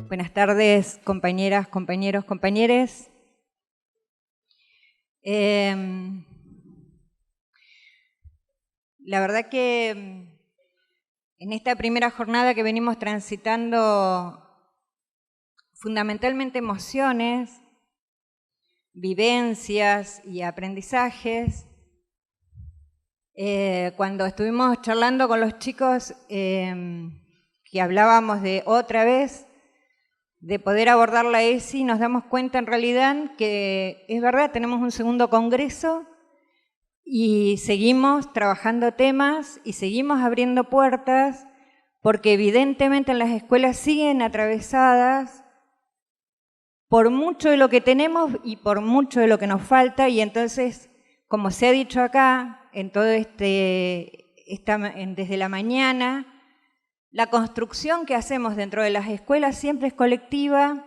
Buenas tardes, compañeras, compañeros, compañeres. La verdad que en esta primera jornada que venimos transitando fundamentalmente emociones, vivencias y aprendizajes, cuando estuvimos charlando con los chicos que hablábamos de otra vez de poder abordar la ESI, nos damos cuenta en realidad que es verdad, tenemos un segundo congreso y seguimos trabajando temas y seguimos abriendo puertas porque evidentemente en las escuelas siguen atravesadas por mucho de lo que tenemos y por mucho de lo que nos falta, y entonces, como se ha dicho acá, en todo desde la mañana, la construcción que hacemos dentro de las escuelas siempre es colectiva,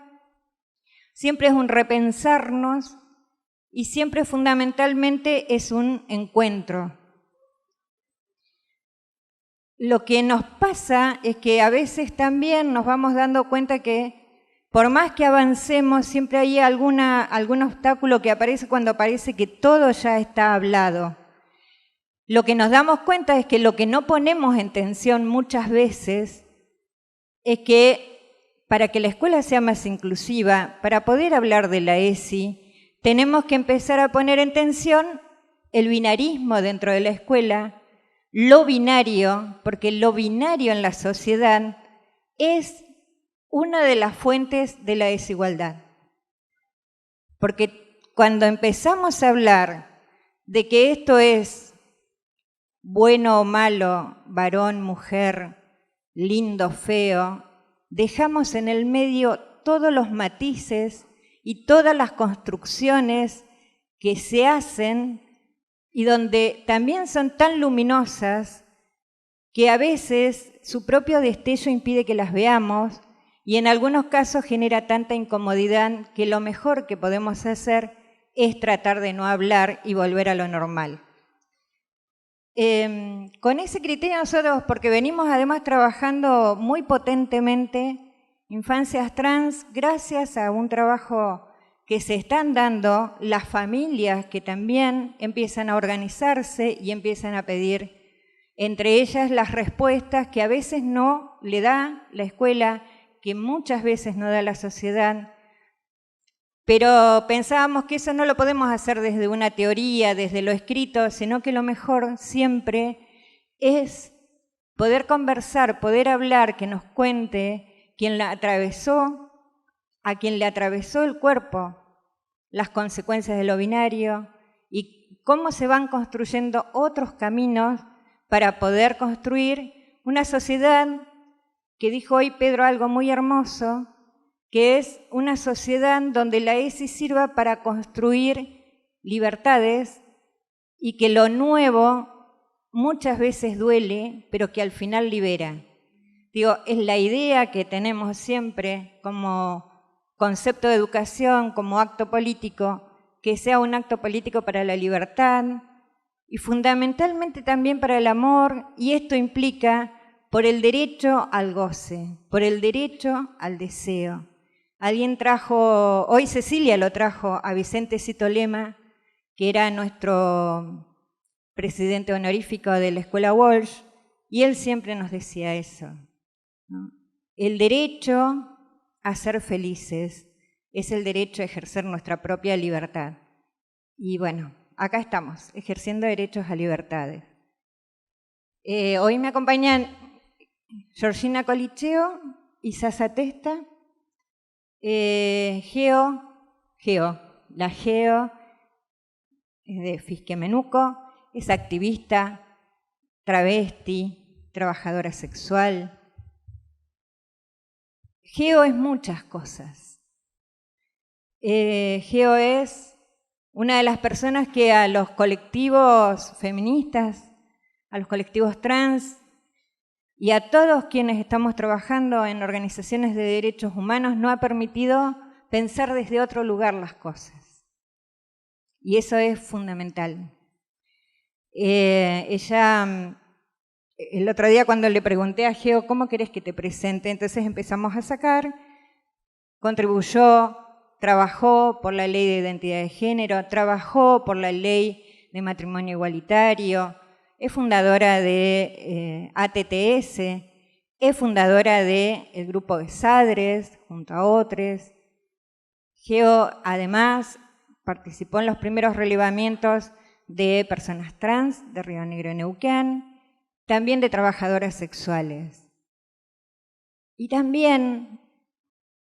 siempre es un repensarnos y siempre fundamentalmente es un encuentro. Lo que nos pasa es que a veces también nos vamos dando cuenta que por más que avancemos, siempre hay algún obstáculo que aparece cuando parece que todo ya está hablado. Lo que nos damos cuenta es que lo que no ponemos en tensión muchas veces es que para que la escuela sea más inclusiva, para poder hablar de la ESI, tenemos que empezar a poner en tensión el binarismo dentro de la escuela, lo binario, porque lo binario en la sociedad es una de las fuentes de la desigualdad. Porque cuando empezamos a hablar de que esto es bueno o malo, varón, mujer, lindo, feo, dejamos en el medio todos los matices y todas las construcciones que se hacen y donde también son tan luminosas que a veces su propio destello impide que las veamos y en algunos casos genera tanta incomodidad que lo mejor que podemos hacer es tratar de no hablar y volver a lo normal. Con ese criterio nosotros, porque venimos además trabajando muy potentemente infancias trans, gracias a un trabajo que se están dando las familias que también empiezan a organizarse y empiezan a pedir, entre ellas las respuestas que a veces no le da la escuela, que muchas veces no da la sociedad. Pero pensábamos que eso no lo podemos hacer desde una teoría, desde lo escrito, sino que lo mejor siempre es poder conversar, poder hablar, que nos cuente quien la atravesó, a quien le atravesó el cuerpo, las consecuencias de lo binario y cómo se van construyendo otros caminos para poder construir una sociedad que dijo hoy Pedro algo muy hermoso, que es una sociedad donde la ESI sirva para construir libertades y que lo nuevo muchas veces duele, pero que al final libera. Digo, es la idea que tenemos siempre como concepto de educación, como acto político, que sea un acto político para la libertad y fundamentalmente también para el amor, y esto implica por el derecho al goce, por el derecho al deseo. Alguien trajo, hoy Cecilia lo trajo a Vicente Citolema, que era nuestro presidente honorífico de la Escuela Walsh, y él siempre nos decía eso, ¿no? El derecho a ser felices es el derecho a ejercer nuestra propia libertad. Y bueno, acá estamos, ejerciendo derechos a libertades. Hoy me acompañan Georgina Colicheo y Sasa Testa, la Geo es de Fisquemenuco, es activista, travesti, trabajadora sexual. Geo es muchas cosas. Geo es una de las personas que a los colectivos feministas, a los colectivos trans y a todos quienes estamos trabajando en organizaciones de derechos humanos no ha permitido pensar desde otro lugar las cosas. y eso es fundamental. Ella, el otro día cuando le pregunté a Geo, ¿cómo querés que te presente? Entonces empezamos a sacar, contribuyó, trabajó por la ley de identidad de género, trabajó por la ley de matrimonio igualitario, es fundadora de ATTS, es fundadora del grupo de Sadres, junto a otros. Geo, además, participó en los primeros relevamientos de personas trans de Río Negro y Neuquén, también de trabajadoras sexuales. Y también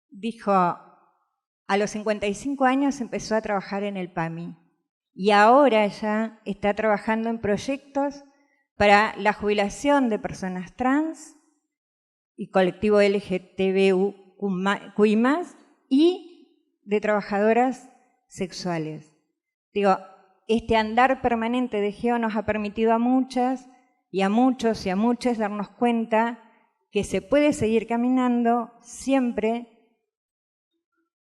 dijo, a los 55 años empezó a trabajar en el PAMI y ahora ya está trabajando en proyectos para la jubilación de personas trans y colectivo LGTBQI+, y de trabajadoras sexuales. Digo, este andar permanente de Geo nos ha permitido a muchas y a muchos y a muchas darnos cuenta que se puede seguir caminando siempre,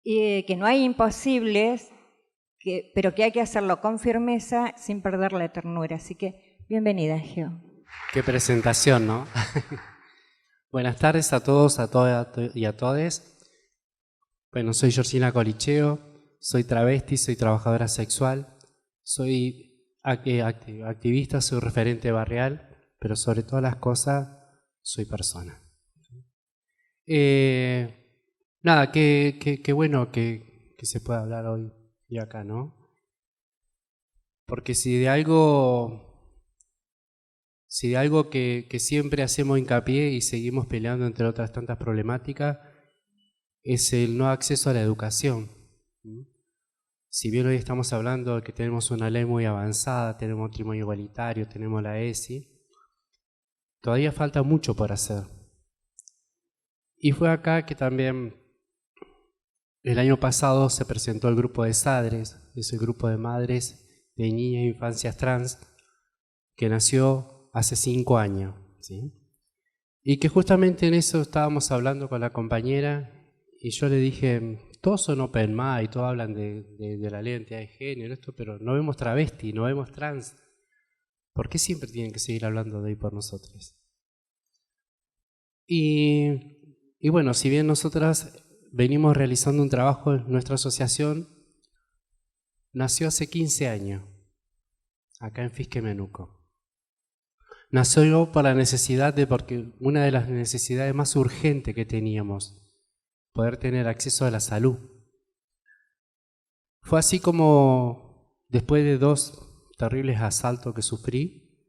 que no hay imposibles, pero que hay que hacerlo con firmeza sin perder la ternura. Así que, bienvenida, Geo. Qué presentación, ¿no? Buenas tardes a todos, a todas y a todes. Bueno, soy Georgina Colicheo, soy travesti, soy trabajadora sexual, soy activista, soy referente barrial, pero sobre todas las cosas soy persona. Nada, qué bueno que se pueda hablar hoy y acá, ¿no? Porque si de algo que siempre hacemos hincapié y seguimos peleando entre otras tantas problemáticas, es el no acceso a la educación. Si bien hoy estamos hablando de que tenemos una ley muy avanzada, tenemos matrimonio igualitario, tenemos la ESI, todavía falta mucho por hacer. Y fue acá que también el año pasado se presentó el grupo de Sadres, es el grupo de madres de niñas e infancias trans, que nació hace 5 años, ¿sí? Y que justamente en eso estábamos hablando con la compañera y yo le dije, todos son open mind, todos hablan de la ley de identidad de género, pero no vemos travesti, no vemos trans. ¿Por qué siempre tienen que seguir hablando de ahí por nosotros? Y bueno, si bien nosotras venimos realizando un trabajo en nuestra asociación, nació hace 15 años, acá en Fisque Menuco. Nació por la necesidad porque una de las necesidades más urgentes que teníamos, poder tener acceso a la salud. Fue así como, después de 2 terribles asaltos que sufrí,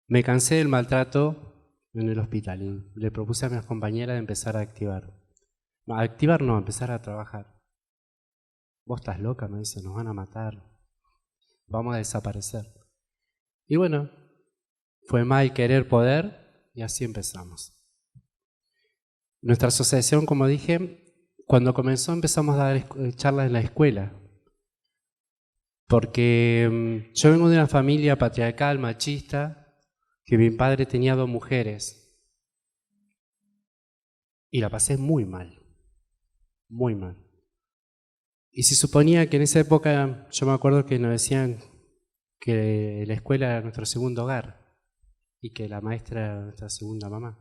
me cansé del maltrato en el hospital y le propuse a mis compañeras de empezar a activar. No, empezar a trabajar. Vos estás loca, me dice, nos van a matar, vamos a desaparecer. Y bueno, fue mal querer poder y así empezamos. Nuestra asociación, como dije, cuando comenzó empezamos a dar charlas en la escuela, porque yo vengo de una familia patriarcal, machista, que mi padre tenía 2 mujeres y la pasé muy mal, muy mal. Y se suponía que en esa época, yo me acuerdo que nos decían que la escuela era nuestro segundo hogar y que la maestra era nuestra segunda mamá.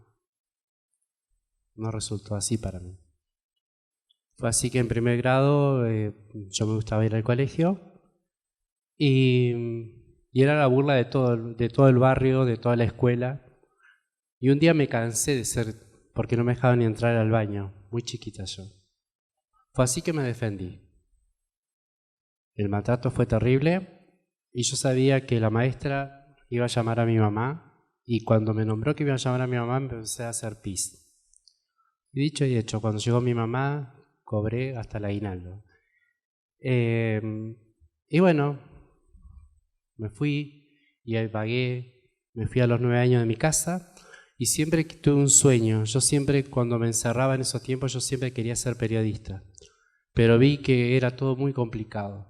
No resultó así para mí. Fue así que en primer grado yo me gustaba ir al colegio y era la burla de todo el barrio, de toda la escuela. Y un día me cansé de ser, porque no me dejaban ni entrar al baño, muy chiquita yo. Fue así que me defendí. El maltrato fue terrible y yo sabía que la maestra iba a llamar a mi mamá y cuando me nombró que iba a llamar a mi mamá empecé a hacer pis. Y dicho y hecho, cuando llegó mi mamá, cobré hasta el aguinaldo. Y bueno, me fui y ahí pagué, me fui a los 9 años de mi casa y siempre tuve un sueño. Yo siempre, cuando me encerraba en esos tiempos, yo siempre quería ser periodista. Pero vi que era todo muy complicado.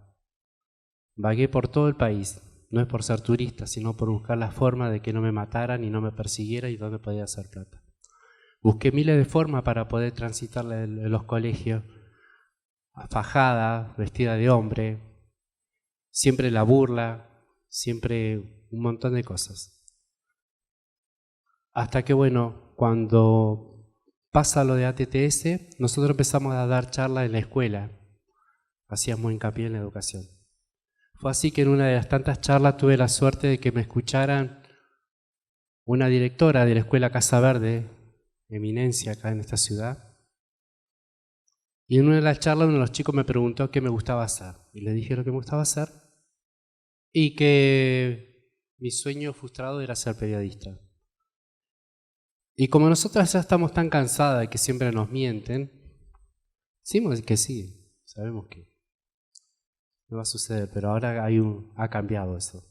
Vagué por todo el país, no es por ser turista, sino por buscar la forma de que no me mataran y no me persiguiera y dónde podía hacer plata. Busqué miles de formas para poder transitar en los colegios, fajada, vestida de hombre. siempre la burla, siempre un montón de cosas. Hasta que, bueno, cuando pasa lo de ATTS, nosotros empezamos a dar charlas en la escuela. Hacíamos hincapié en la educación. Fue así que en una de las tantas charlas tuve la suerte de que me escucharan una directora de la escuela Casa Verde, eminencia acá en esta ciudad. Y en una de las charlas uno de los chicos me preguntó qué me gustaba hacer. Y le dije lo que me gustaba hacer y que mi sueño frustrado era ser periodista. Y como nosotros ya estamos tan cansadas de que siempre nos mienten, decimos que sí, sabemos que no va a suceder, pero ahora ha cambiado eso.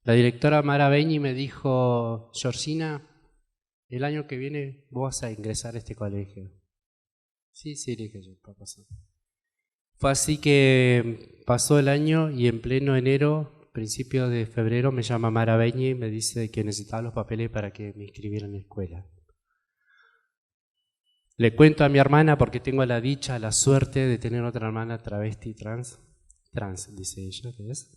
La directora Mara Beñi me dijo, Georgina, el año que viene vos vas a ingresar a este colegio. Sí, le dije yo, para pasar. Fue así que pasó el año y en pleno enero, principio de febrero, me llama Mara Beñi y me dice que necesitaba los papeles para que me inscribiera en la escuela. Le cuento a mi hermana porque tengo la dicha, la suerte de tener otra hermana travesti trans, dice ella, que es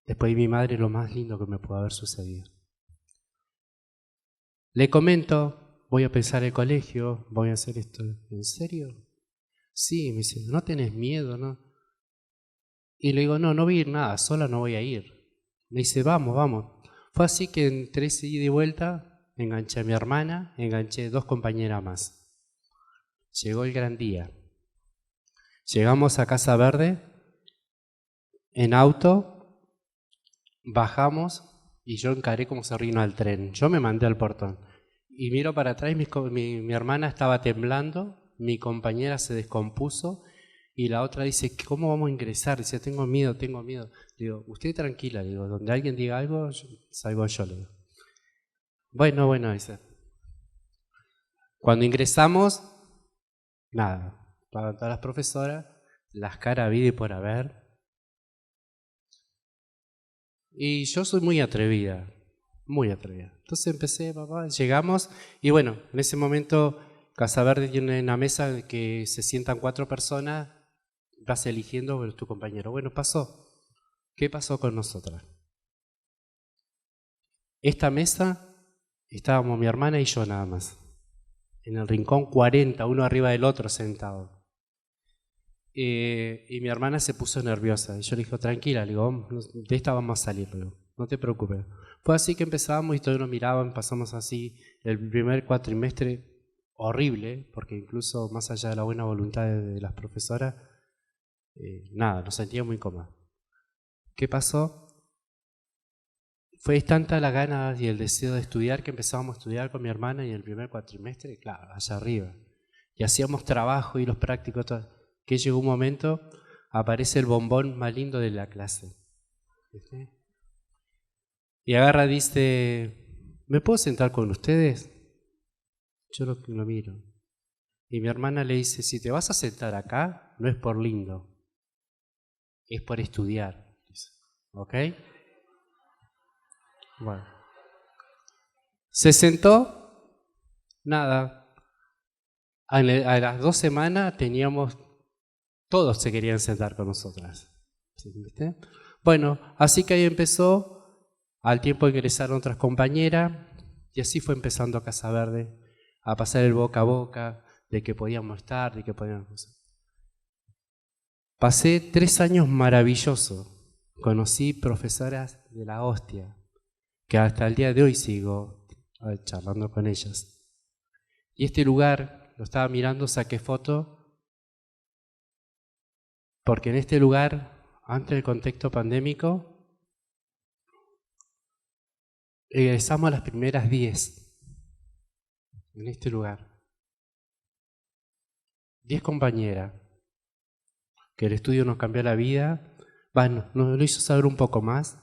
después de mi madre, lo más lindo que me pudo haber sucedido. Le comento, voy a pensar el colegio, voy a hacer esto. ¿En serio? Sí, me dice, ¿no tenés miedo, no? Y le digo, no voy a ir nada, sola no voy a ir. Me dice, vamos. Fue así que entre ese ida y vuelta, enganché a mi hermana, enganché 2 compañeras más. Llegó el gran día. Llegamos a Casa Verde, en auto, bajamos y yo encaré como Zorrino al tren. Yo me mandé al portón. Y miro para atrás y mi hermana estaba temblando, mi compañera se descompuso y la otra dice, ¿cómo vamos a ingresar? Dice, tengo miedo. Le digo, usted tranquila, le digo, donde alguien diga algo, salgo yo, le digo. Bueno, dice. Cuando ingresamos, nada, para todas las profesoras, las caras habida y por haber. Y yo soy muy atrevida. Entonces empecé, llegamos y bueno, en ese momento Casa Verde tiene una mesa que se sientan 4 personas, vas eligiendo tu compañero. Bueno, pasó. ¿Qué pasó con nosotras? Esta mesa estábamos mi hermana y yo nada más. En el rincón 40, uno arriba del otro sentado. Y mi hermana se puso nerviosa. Y yo le dije, tranquila, le digo, de esta vamos a salir, le digo, no te preocupes. Fue así que empezamos y todos nos miraban, pasamos así el primer cuatrimestre horrible, porque incluso más allá de la buena voluntad de las profesoras, nada, nos sentíamos muy cómodos. ¿Qué pasó? Fue tanta la gana y el deseo de estudiar que empezábamos a estudiar con mi hermana y en el primer cuatrimestre, claro, allá arriba. Y hacíamos trabajo y los prácticos, todo, que llegó un momento, aparece el bombón más lindo de la clase. ¿Viste? Y agarra, dice, ¿me puedo sentar con ustedes? Yo lo miro. Y mi hermana le dice, si te vas a sentar acá, no es por lindo, es por estudiar. ¿Ok? Bueno. Se sentó, nada. A las 2 semanas todos se querían sentar con nosotras. ¿Viste? Bueno, así que ahí empezó. Al tiempo ingresaron otras compañeras y así fue empezando Casa Verde a pasar el boca a boca de que podíamos estar, de que podíamos... Pasé 3 años maravillosos. Conocí profesoras de la hostia, que hasta el día de hoy sigo charlando con ellas. Y este lugar, lo estaba mirando, saqué foto, porque en este lugar, antes del contexto pandémico, egresamos a las primeras 10 en este lugar. 10 compañeras, que el estudio nos cambió la vida, bueno, nos lo hizo saber un poco más.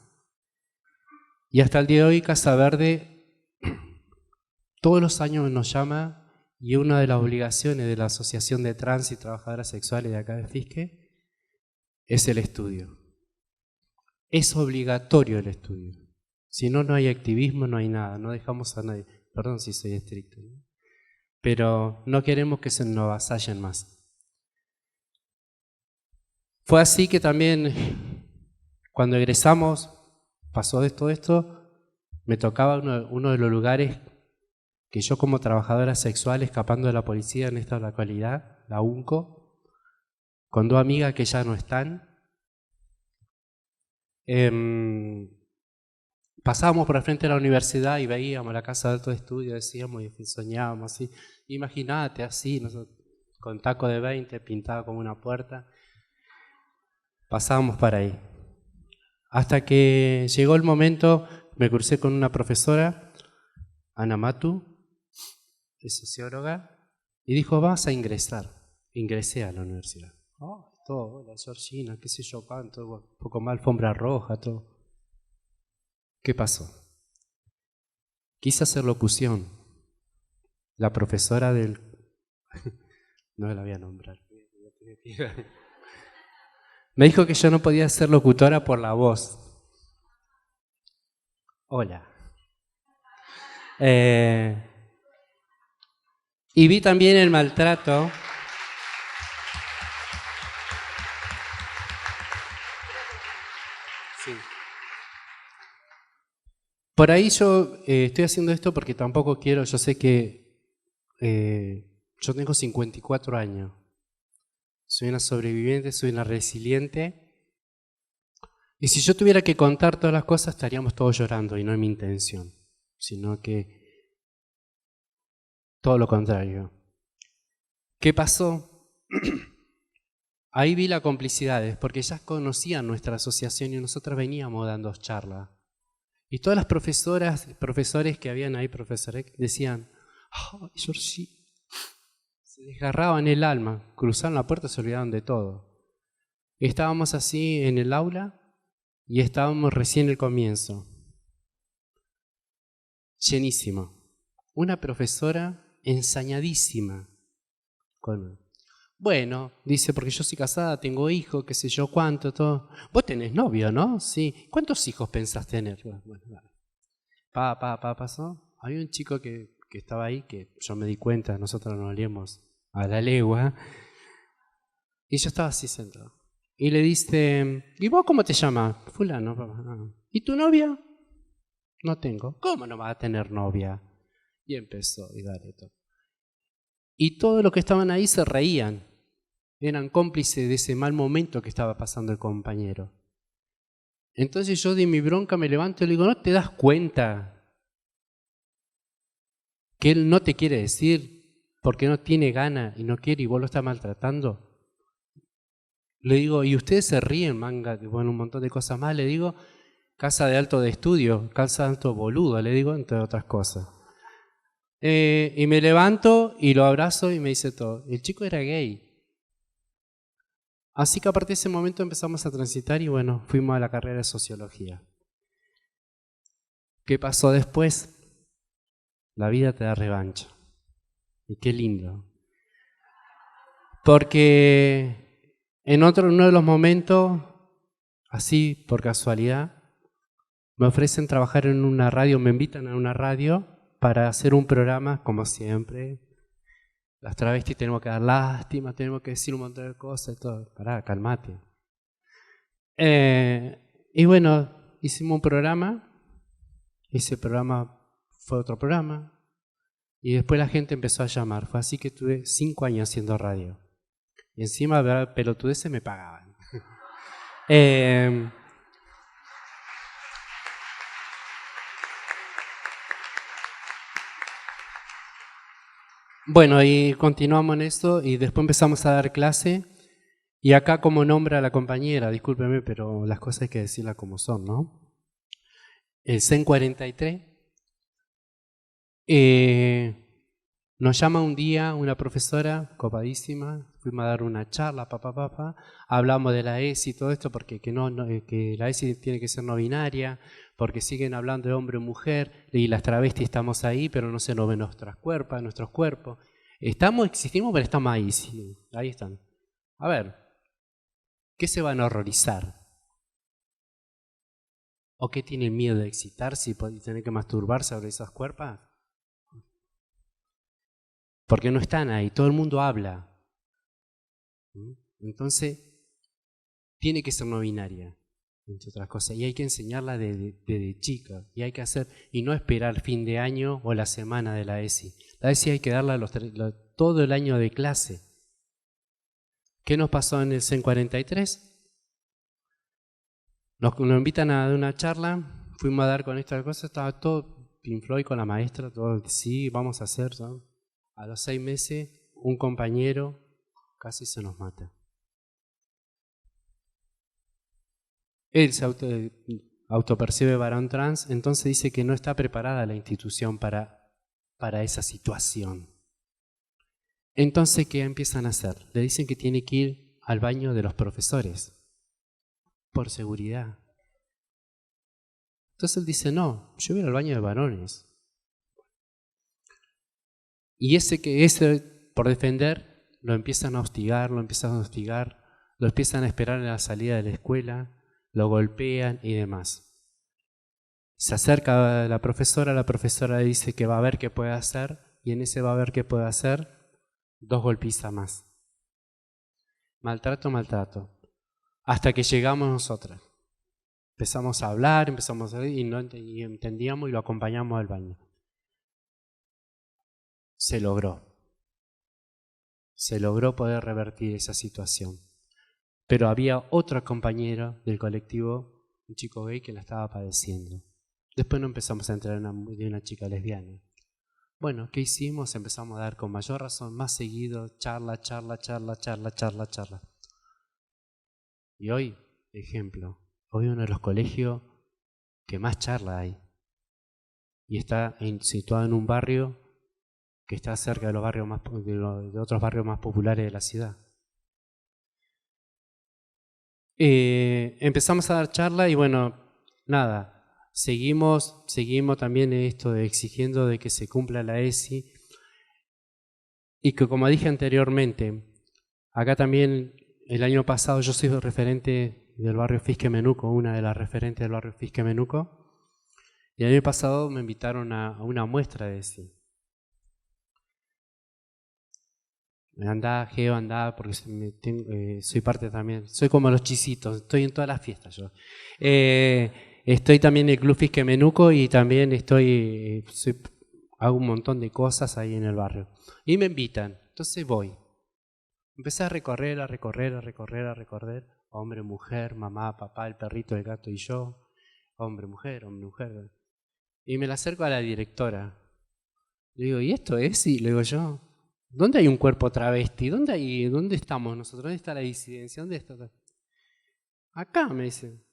Y hasta el día de hoy Casa Verde todos los años nos llama y una de las obligaciones de la Asociación de Trans y Trabajadoras Sexuales de acá de Fisque es el estudio. Es obligatorio el estudio. Si no, no hay activismo, no hay nada, no dejamos a nadie. Perdón si soy estricto, ¿no? Pero no queremos que se nos avasallen más. Fue así que también cuando egresamos, pasó de todo esto, me tocaba uno de los lugares que yo como trabajadora sexual escapando de la policía en esta localidad, la UNCO, con dos amigas que ya no están, pasábamos por el frente de la universidad y veíamos la casa de alto estudio, decíamos y soñábamos así, imagínate así, con taco de 20 pintado como una puerta, pasábamos para ahí. Hasta que llegó el momento, me crucé con una profesora, Ana Matu, es socióloga, y dijo, vas a ingresar. Ingresé a la universidad. Todo, la Georgina, qué sé yo cuánto, un poco más alfombra roja, todo. ¿Qué pasó? Quise hacer locución. La profesora del... no la voy a nombrar. Me dijo que yo no podía ser locutora por la voz. Hola. Y vi también el maltrato. Sí. Por ahí yo estoy haciendo esto porque tampoco quiero, yo sé que yo tengo 54 años. Soy una sobreviviente, soy una resiliente. Y si yo tuviera que contar todas las cosas, estaríamos todos llorando y no es mi intención, sino que todo lo contrario. ¿Qué pasó? Ahí vi las complicidades, porque ya conocían nuestra asociación y nosotros veníamos dando charlas. Y todas las profesores que habían ahí, profesores, decían, ¡ay, Georgie! Se desgarraban el alma, cruzaron la puerta y se olvidaron de todo. Estábamos así en el aula y estábamos recién el comienzo. Llenísimo. Una profesora ensañadísima. Bueno, dice, porque yo soy casada, tengo hijos, qué sé yo cuánto, todo. Vos tenés novio, ¿no? Sí. ¿Cuántos hijos pensás tener? Bueno, vale. Pasó. Había un chico que estaba ahí, que yo me di cuenta, nosotros nos olíamos a la legua. Y yo estaba así sentado. Y le dice, ¿y vos cómo te llamas? Fulano, papá. ¿Y tu novia? No tengo. ¿Cómo no vas a tener novia? Y empezó, y dale todo. Y todos los que estaban ahí se reían. Eran cómplices de ese mal momento que estaba pasando el compañero. Entonces yo de mi bronca me levanto y le digo, ¿no te das cuenta que él no te quiere decir porque no tiene ganas y no quiere y vos lo estás maltratando? Le digo, y ustedes se ríen, manga, bueno, un montón de cosas más. Le digo, casa de alto de estudio, casa de alto boludo, le digo, entre otras cosas. Y me levanto y lo abrazo y me dice todo. El chico era gay. Así que a partir de ese momento empezamos a transitar y bueno, fuimos a la carrera de sociología. ¿Qué pasó después? La vida te da revancha. Y qué lindo. Porque en uno de los momentos, así por casualidad, me ofrecen trabajar en una radio, me invitan a una radio para hacer un programa, como siempre. Las travestis tenemos que dar lástima, tenemos que decir un montón de cosas y todo. Pará, calmate. Y bueno, hicimos un programa. Ese programa fue otro programa. Y después la gente empezó a llamar. Fue así que tuve 5 años haciendo radio. Y encima de pelotudeces me pagaban. Bueno, y continuamos en esto y después empezamos a dar clase. Y acá como nombra a la compañera, discúlpeme, pero las cosas hay que decirlas como son, ¿no? El CEN 43 nos llama un día una profesora copadísima, fuimos a dar una charla, hablamos de la ESI y todo esto, porque que la ESI tiene que ser no binaria, porque siguen hablando de hombre o mujer, y las travestis estamos ahí, pero no se nos ven nuestros cuerpos. Existimos, pero estamos ahí, sí, ahí están. A ver, ¿qué se van a horrorizar? ¿O qué tienen miedo de excitarse y tener que masturbarse sobre esas cuerpas? Porque no están ahí, todo el mundo habla. Entonces, tiene que ser no binaria, entre otras cosas, y hay que enseñarla desde chica, y hay que hacer, y no esperar fin de año o la semana de la ESI. La ESI hay que darla todo el año de clase. ¿Qué nos pasó en el CEN 43? Nos invitan a dar una charla, fuimos a dar con esta cosa, estaba todo Pink Floyd con la maestra, todo, sí, vamos a hacer, ¿no? A los 6 meses, un compañero casi se nos mata. Él se autopercibe varón trans, entonces dice que no está preparada la institución para esa situación. Entonces, ¿qué empiezan a hacer? Le dicen que tiene que ir al baño de los profesores, por seguridad. Entonces él dice, no, yo voy al baño de varones. Y ese por defender, lo empiezan a hostigar, lo empiezan a esperar en la salida de la escuela, lo golpean y demás. Se acerca a la profesora le dice que va a ver qué puede hacer, y en ese va a ver qué puede hacer, 2 golpizas más. Maltrato, hasta que llegamos nosotras. Empezamos a hablar, y entendíamos y lo acompañamos al baño. Se logró poder revertir esa situación. Pero había otro compañero del colectivo, un chico gay, que la estaba padeciendo. Después nos empezamos a enterar de una chica lesbiana. Bueno, ¿qué hicimos? Empezamos a dar con mayor razón, más seguido, charla. Y hoy, ejemplo, hoy uno de los colegios que más charla hay. Y está situado en un barrio que está cerca de los barrios de otros barrios más populares de la ciudad. Empezamos a dar charla y bueno, nada, seguimos también esto exigiendo de que se cumpla la ESI, y que, como dije anteriormente, acá también el año pasado yo soy referente del barrio Fisque Menuco, una de las referentes del barrio Fisque Menuco, y el año pasado me invitaron a una muestra de ESI. Andá, Geo, andá, porque soy parte también, soy como los chisitos, estoy en todas las fiestas yo. Estoy también en el Club Fisque Menuco y también hago un montón de cosas ahí en el barrio. Y me invitan, entonces voy. Empecé a recorrer, hombre, mujer, mamá, papá, el perrito, el gato y yo, hombre, mujer. Y me la acerco a la directora. Le digo, ¿y esto es? Y le digo yo, ¿dónde hay un cuerpo travesti? ¿Dónde estamos nosotros? ¿Dónde está la disidencia? ¿Dónde está? Acá, me dice.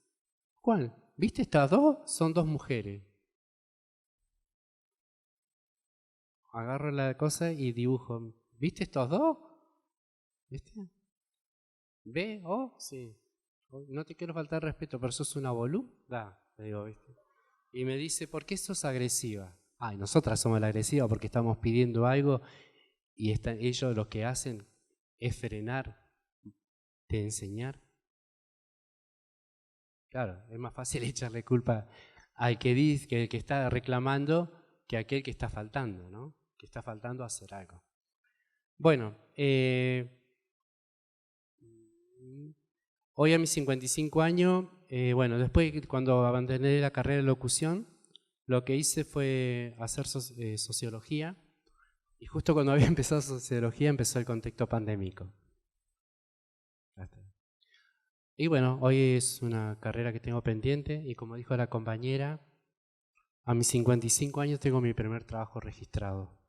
¿Cuál? ¿Viste estas 2? Son 2 mujeres. Agarro la cosa y dibujo. ¿Viste estos 2? ¿Viste? ¿Ve? ¿Oh? Sí. No te quiero faltar respeto, pero sos una boluda. Le digo, ¿viste? Y me dice, ¿por qué sos agresiva? Ay, nosotras somos la agresiva porque estamos pidiendo algo y ellos lo que hacen es frenar, de enseñar. Claro, es más fácil echarle culpa al que dice, que está reclamando, que aquel que está faltando, ¿no? Que está faltando a hacer algo. Bueno, hoy a mis 55 años, bueno, después cuando abandoné la carrera de locución, lo que hice fue hacer sociología, y justo cuando había empezado sociología empezó el contexto pandémico. Y bueno, hoy es una carrera que tengo pendiente, y como dijo la compañera, a mis 55 años tengo mi primer trabajo registrado.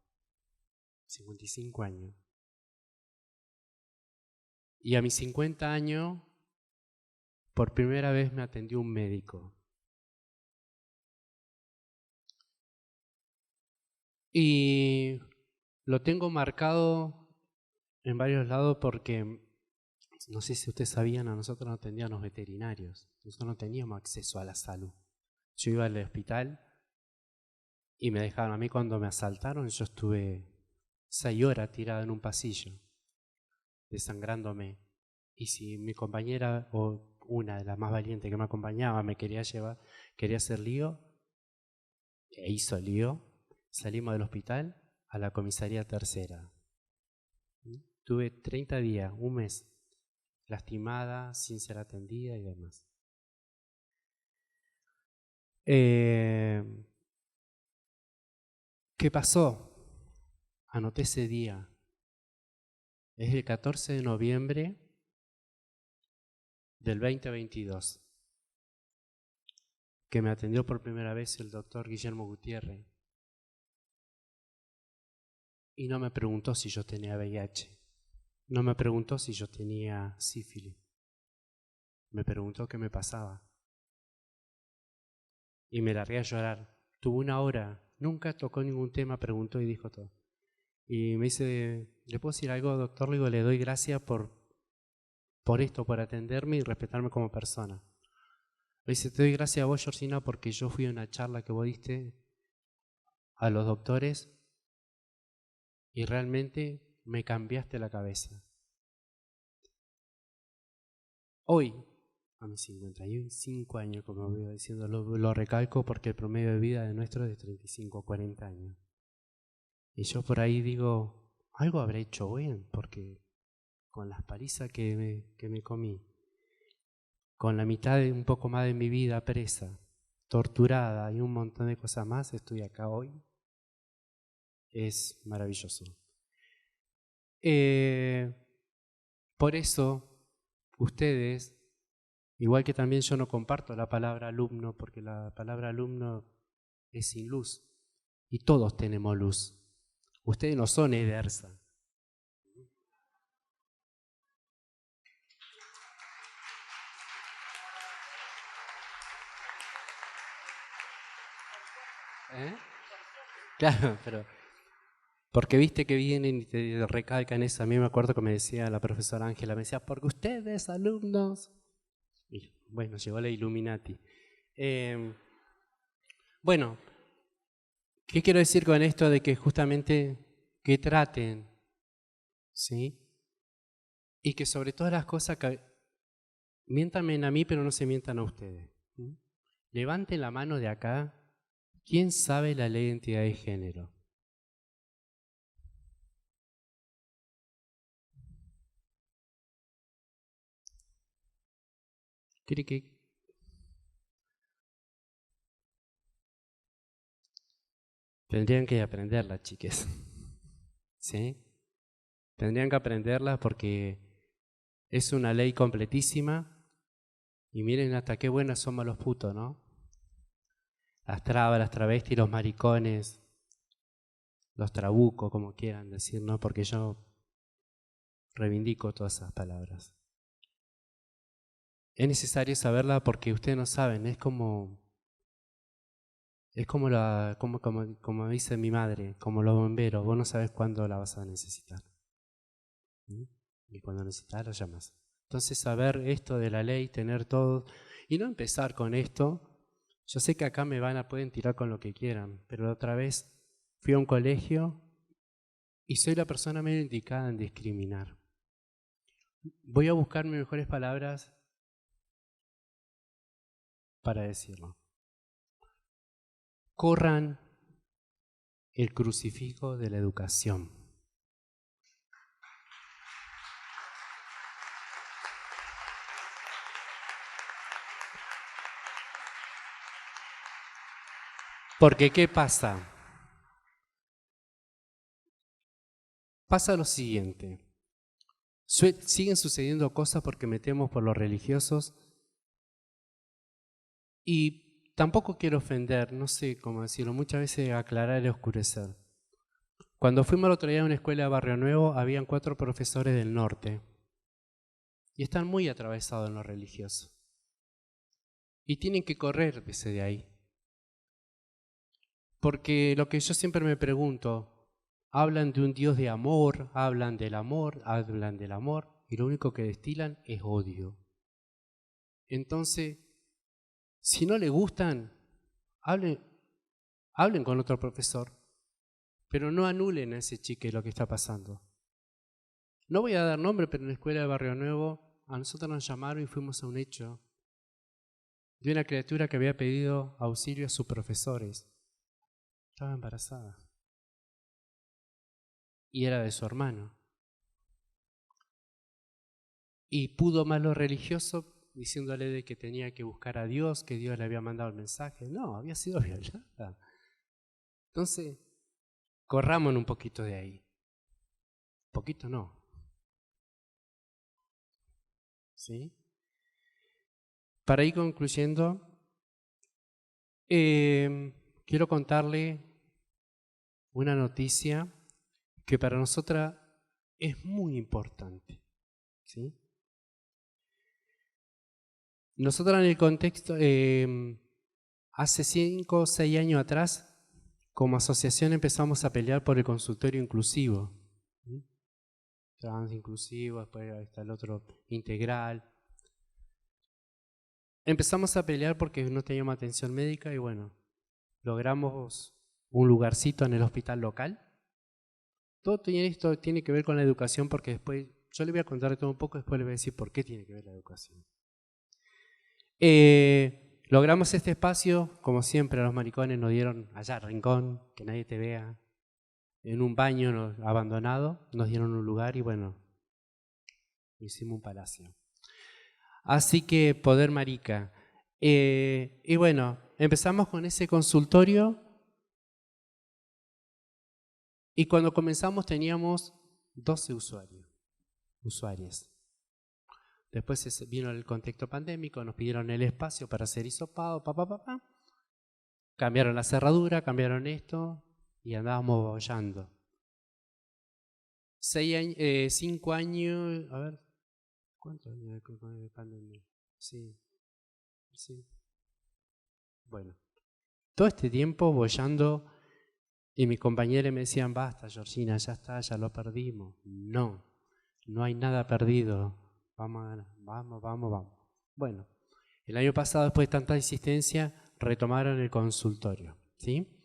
55 años. Y a mis 50 años, por primera vez me atendió un médico. Y lo tengo marcado en varios lados porque, no sé si ustedes sabían, a nosotros no atendían los veterinarios. Nosotros no teníamos acceso a la salud. Yo iba al hospital y me dejaron. A mí cuando me asaltaron, yo estuve 6 horas tirado en un pasillo, desangrándome. Y si mi compañera o una de las más valientes que me acompañaba me quería llevar, quería hacer lío, e hizo lío, salimos del hospital a la comisaría tercera. Tuve 30 días, un mes. lastimada, sin ser atendida y demás. ¿Qué pasó? Anoté ese día. Es el 14 de noviembre del 2022, que me atendió por primera vez el doctor Guillermo Gutiérrez. Y no me preguntó si yo tenía VIH. No me preguntó si yo tenía sífilis. Me preguntó qué me pasaba. Y me largué a llorar. Tuvo una hora, nunca tocó ningún tema, preguntó y dijo todo. Y me dice, ¿le puedo decir algo, doctor? Le digo, le doy gracias por esto, por atenderme y respetarme como persona. Me dice, te doy gracias a vos, Georgina, porque yo fui a una charla que vos diste a los doctores y realmente me cambiaste la cabeza. Hoy, a mis 55 años, como veo diciendo, lo recalco porque el promedio de vida de nuestro es de 35 a 40 años. Y yo por ahí digo, algo habré hecho bien, porque con las palizas que me comí, con la mitad de un poco más de mi vida presa, torturada y un montón de cosas más, estoy acá hoy. Es maravilloso. Por eso, ustedes, igual que también yo no comparto la palabra alumno, porque la palabra alumno es sin luz, y todos tenemos luz. Ustedes no son Edersa. Claro, pero porque viste que vienen y te recalcan eso. A mí me acuerdo que me decía la profesora Ángela, me decía, porque ustedes, alumnos. Y bueno, llegó la Illuminati. Bueno, ¿qué quiero decir con esto? De que justamente que traten, ¿sí? Y que sobre todas las cosas, miéntanme a mí, pero no se mientan a ustedes. ¿Sí? Levanten la mano de acá. ¿Quién sabe la ley de identidad de género? Tendrían que aprenderla, chiques. ¿Sí? Tendrían que aprenderla porque es una ley completísima. Y miren hasta qué buenas somos los putos, ¿no? Las trabas, las travestis, los maricones, los trabucos, como quieran decir, ¿no? Porque yo reivindico todas esas palabras. Es necesario saberla porque ustedes no saben, es como como dice mi madre, como los bomberos, vos no sabes cuándo la vas a necesitar. ¿Sí? Y cuando necesitas, lo llamas. Entonces, saber esto de la ley, tener todo, y no empezar con esto. Yo sé que acá pueden tirar con lo que quieran, pero otra vez fui a un colegio y soy la persona medio indicada en discriminar. Voy a buscar mis mejores palabras para decirlo. Corran el crucifijo de la educación. Porque ¿qué pasa? Pasa lo siguiente. Siguen sucediendo cosas porque metemos por los religiosos y tampoco quiero ofender, no sé cómo decirlo, muchas veces aclarar y oscurecer. Cuando fuimos el otro día a una escuela de Barrio Nuevo, habían 4 profesores del norte y están muy atravesados en lo religioso y tienen que correr desde de ahí. Porque lo que yo siempre me pregunto, hablan de un Dios de amor, hablan del amor, y lo único que destilan es odio. Entonces, si no le gustan, hablen con otro profesor, pero no anulen a ese chique lo que está pasando. No voy a dar nombre, pero en la escuela de Barrio Nuevo a nosotros nos llamaron y fuimos a un hecho de una criatura que había pedido auxilio a sus profesores. Estaba embarazada. Y era de su hermano. y pudo más lo religioso diciéndole de que tenía que buscar a Dios, que Dios le había mandado el mensaje. No, había sido violada. Entonces, corramos un poquito de ahí. Poquito no. ¿Sí? Para ir concluyendo, quiero contarle una noticia que para nosotras es muy importante. ¿Sí? Nosotros en el contexto, hace 5 o 6 años atrás, como asociación empezamos a pelear por el consultorio inclusivo. ¿Sí? Trans inclusivo, después está el otro integral. Empezamos a pelear porque no teníamos atención médica y bueno, logramos un lugarcito en el hospital local. Todo esto tiene que ver con la educación porque después, yo le voy a contar todo un poco, después le voy a decir por qué tiene que ver la educación. Logramos este espacio, como siempre a los maricones nos dieron allá, rincón, que nadie te vea, en un baño abandonado, nos dieron un lugar y bueno, hicimos un palacio. Así que poder marica. Y bueno, empezamos con ese consultorio y cuando comenzamos teníamos 12 usuarias. Después vino el contexto pandémico, nos pidieron el espacio para hacer hisopado, cambiaron la cerradura, cambiaron esto y andábamos bollando. 5 años, a ver, ¿cuántos años de pandemia? Sí. Bueno, todo este tiempo bollando y mis compañeros me decían, basta Georgina, ya está, ya lo perdimos. No, no hay nada perdido. Vamos. Bueno, el año pasado, después de tanta insistencia, retomaron el consultorio, ¿sí?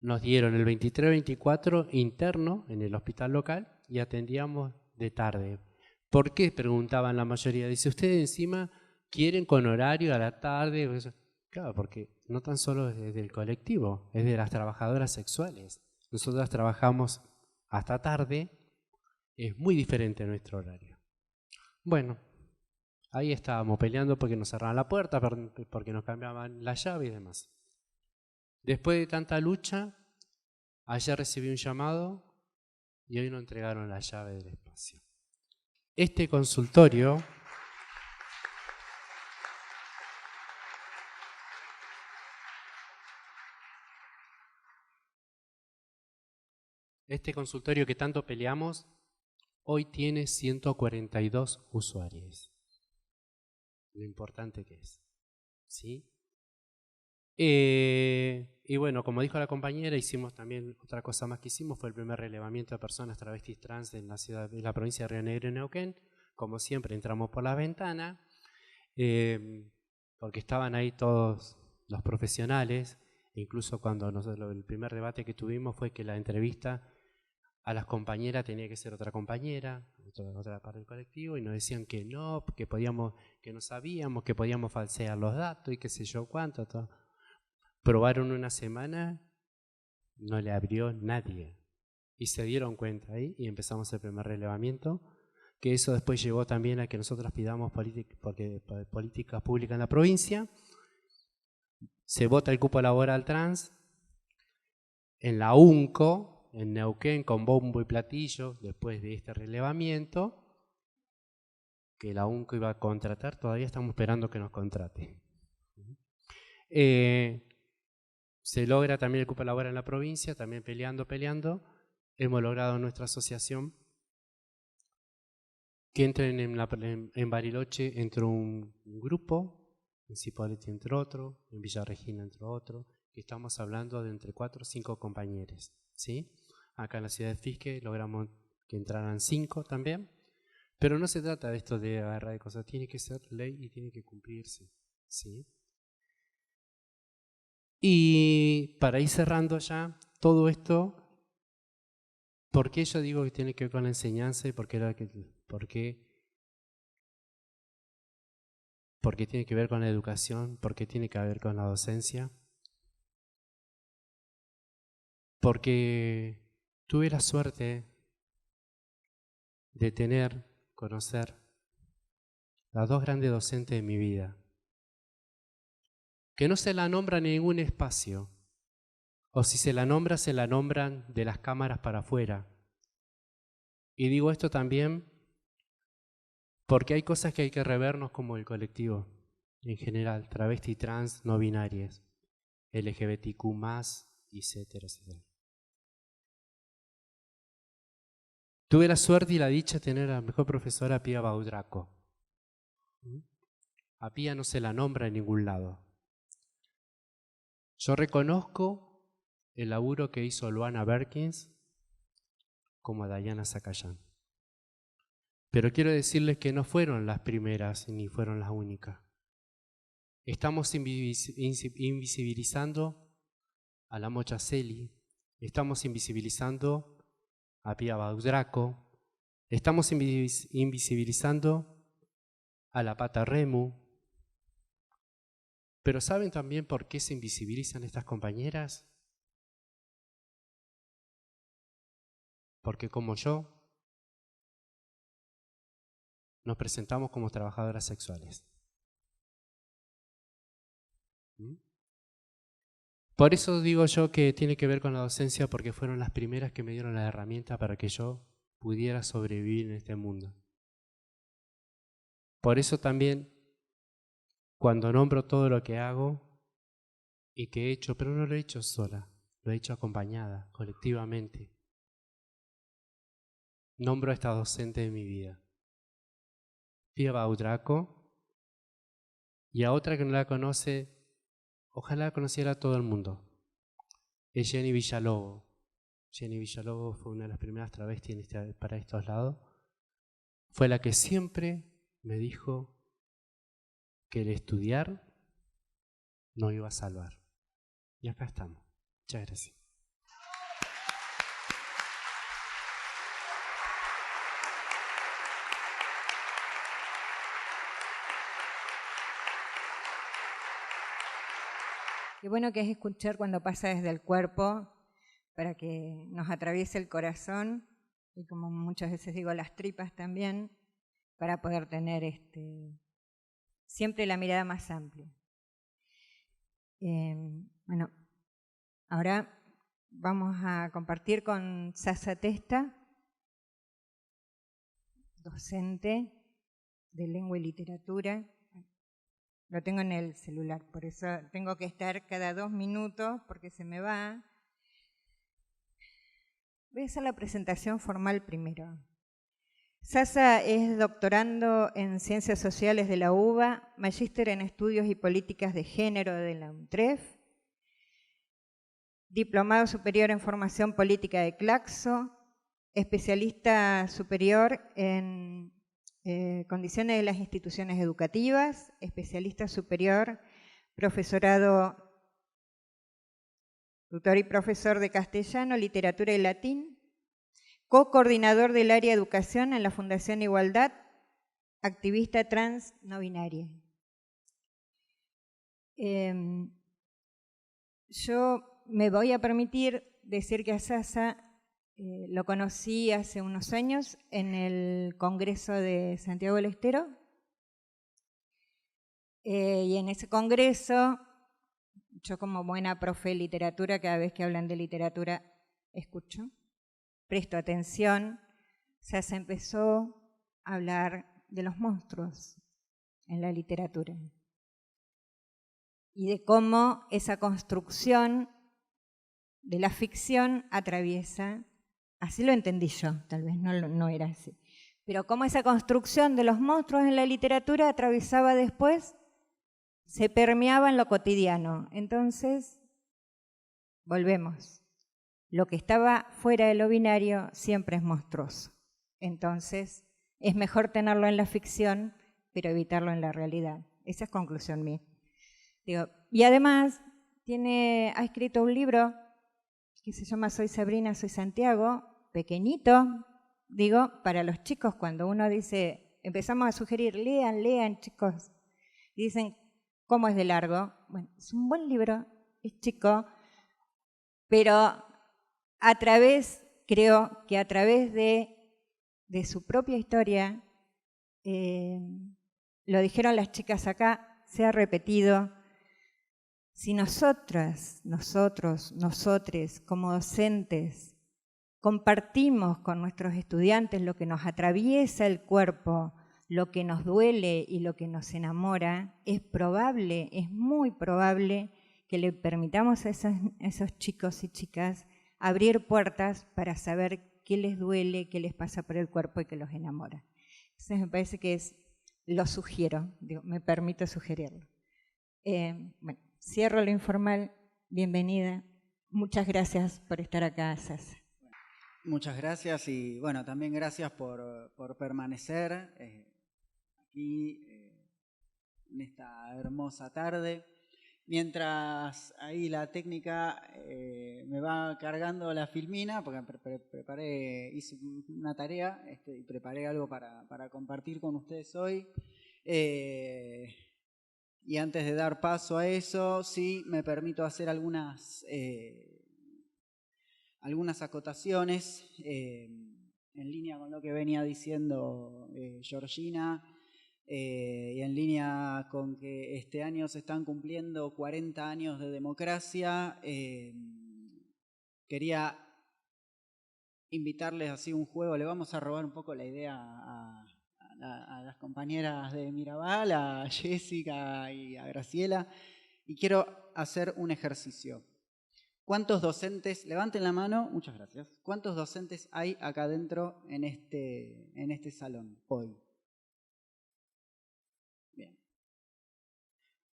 Nos dieron el 23-24 interno en el hospital local y atendíamos de tarde. ¿Por qué? Preguntaban la mayoría. Dice, ¿ustedes encima quieren con horario a la tarde? Claro, porque no tan solo es del colectivo, es de las trabajadoras sexuales. Nosotras trabajamos hasta tarde, es muy diferente nuestro horario. Bueno, ahí estábamos peleando porque nos cerraban la puerta, porque nos cambiaban la llave y demás. Después de tanta lucha, ayer recibí un llamado y hoy nos entregaron la llave del espacio. Este consultorio que tanto peleamos, hoy tiene 142 usuarios. Lo importante que es. ¿Sí? Y bueno, como dijo la compañera, hicimos también otra cosa más que hicimos, fue el primer relevamiento de personas travestis trans en la provincia de Río Negro y Neuquén. Como siempre, entramos por la ventana, porque estaban ahí todos los profesionales. Incluso cuando el primer debate que tuvimos fue que la entrevista a las compañeras tenía que ser otra compañera, otra parte del colectivo, y nos decían que no, que no sabíamos, que podíamos falsear los datos y qué sé yo cuánto. Todo. Probaron una semana, no le abrió nadie. Y se dieron cuenta ahí y empezamos el primer relevamiento, que eso después llevó también a que nosotros pidamos políticas públicas en la provincia. Se vota el cupo laboral trans en la UNCO, en Neuquén, con bombo y platillo, después de este relevamiento, que la UNCO iba a contratar, todavía estamos esperando que nos contrate. Se logra también el cupo laboral en la provincia, también peleando. Hemos logrado en nuestra asociación que entren en Bariloche, entró un grupo, en Cipolletti entró otro, en Villa Regina entró otro, que estamos hablando de entre 4 o 5 compañeros, ¿sí? Acá en la ciudad de Fisque logramos que entraran 5 también, pero no se trata de esto de agarrar de cosas, tiene que ser ley y tiene que cumplirse, ¿sí? Y para ir cerrando ya todo esto, ¿por qué yo digo que tiene que ver con la enseñanza y por qué tiene que ver con la educación? ¿Por qué tiene que ver con la docencia? Porque tuve la suerte de conocer las dos grandes docentes de mi vida, que no se la nombra en ningún espacio, o si se la nombran de las cámaras para afuera. Y digo esto también porque hay cosas que hay que revernos como el colectivo, en general, travesti, trans, no binarias, LGBTQ+, etcétera, etcétera. Tuve la suerte y la dicha de tener a la mejor profesora, a Pia Baudraco. A Pia no se la nombra en ningún lado. Yo reconozco el laburo que hizo Luana Berkins como a Diana Zacayán. Pero quiero decirles que no fueron las primeras ni fueron las únicas. Estamos invisibilizando a la Mocha Celi, estamos invisibilizando a Pia Baudraco, estamos invisibilizando a la Pata Remu. Pero ¿saben también por qué se invisibilizan estas compañeras? Porque como yo, nos presentamos como trabajadoras sexuales. Por eso digo yo que tiene que ver con la docencia, porque fueron las primeras que me dieron la herramienta para que yo pudiera sobrevivir en este mundo. Por eso también, cuando nombro todo lo que hago y que he hecho, pero no lo he hecho sola, lo he hecho acompañada, colectivamente, nombro a esta docente de mi vida, Pia Baudraco, y a otra que no la conoce, ojalá la conociera todo el mundo, es Jenny Villalobos. Jenny Villalobos fue una de las primeras travestis para estos lados. Fue la que siempre me dijo que el estudiar no iba a salvar. Y acá estamos. Muchas gracias. Qué bueno que es escuchar cuando pasa desde el cuerpo para que nos atraviese el corazón y, como muchas veces digo, las tripas también, para poder tener siempre la mirada más amplia. Bueno, ahora vamos a compartir con Sasa Testa, docente de lengua y literatura. Lo tengo en el celular, por eso tengo que estar cada 2 minutos porque se me va. Voy a hacer la presentación formal primero. Sasa es doctorando en Ciencias Sociales de la UBA, magíster en Estudios y Políticas de Género de la UNTREF, diplomado superior en Formación Política de Claxo, especialista superior en condiciones de las instituciones educativas, especialista superior, profesorado, tutor y profesor de castellano, literatura y latín, co-coordinador del área de educación en la Fundación Igualdad, activista trans no binaria. Yo me voy a permitir decir que a Sasa lo conocí hace unos años en el Congreso de Santiago del Estero. Y en ese congreso, yo como buena profe de literatura, cada vez que hablan de literatura, escucho, presto atención. Sasa empezó a hablar de los monstruos en la literatura y de cómo esa construcción de la ficción atraviesa. Así lo entendí yo, tal vez no era así. Pero cómo esa construcción de los monstruos en la literatura atravesaba después, se permeaba en lo cotidiano. Entonces, volvemos. Lo que estaba fuera de lo binario siempre es monstruoso. Entonces, es mejor tenerlo en la ficción, pero evitarlo en la realidad. Esa es conclusión mía. Y además, ha escrito un libro que se llama Soy Sabrina, soy Santiago, pequeñito, para los chicos, cuando uno dice, empezamos a sugerir, lean, chicos, y dicen, ¿cómo es de largo? Bueno, es un buen libro, es chico, pero creo que a través de su propia historia, lo dijeron las chicas acá, se ha repetido. Si nosotras, nosotros, nosotres, como docentes, compartimos con nuestros estudiantes lo que nos atraviesa el cuerpo, lo que nos duele y lo que nos enamora, es probable, es muy probable que le permitamos a esos chicos y chicas abrir puertas para saber qué les duele, qué les pasa por el cuerpo y qué los enamora. Entonces me parece que lo sugiero, me permito sugerirlo. Bueno, cierro lo informal, bienvenida. Muchas gracias por estar acá, César. Muchas gracias y bueno, también gracias por permanecer aquí en esta hermosa tarde. Mientras ahí la técnica me va cargando la filmina, porque hice una tarea y preparé algo para compartir con ustedes hoy. Y antes de dar paso a eso, sí me permito hacer algunas acotaciones en línea con lo que venía diciendo Georgina y en línea con que este año se están cumpliendo 40 años de democracia. Quería invitarles así un juego, le vamos a robar un poco la idea a las compañeras de Mirabal, a Jessica y a Graciela, y quiero hacer un ejercicio. ¿Cuántos docentes, levanten la mano, muchas gracias, cuántos docentes hay acá adentro en este salón hoy? Bien.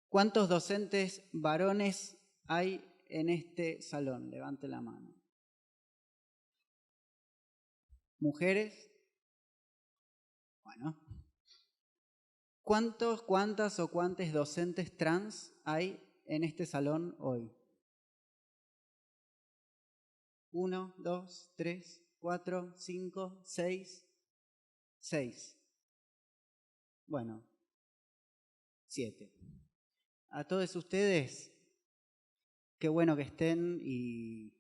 ¿Cuántos docentes varones hay en este salón? Levanten la mano. ¿Mujeres? Bueno. ¿Cuántas o cuántos docentes trans hay en este salón hoy? 1, 2, 3, 4, 5, 6. 6. Bueno, 7. A todos ustedes, qué bueno que estén y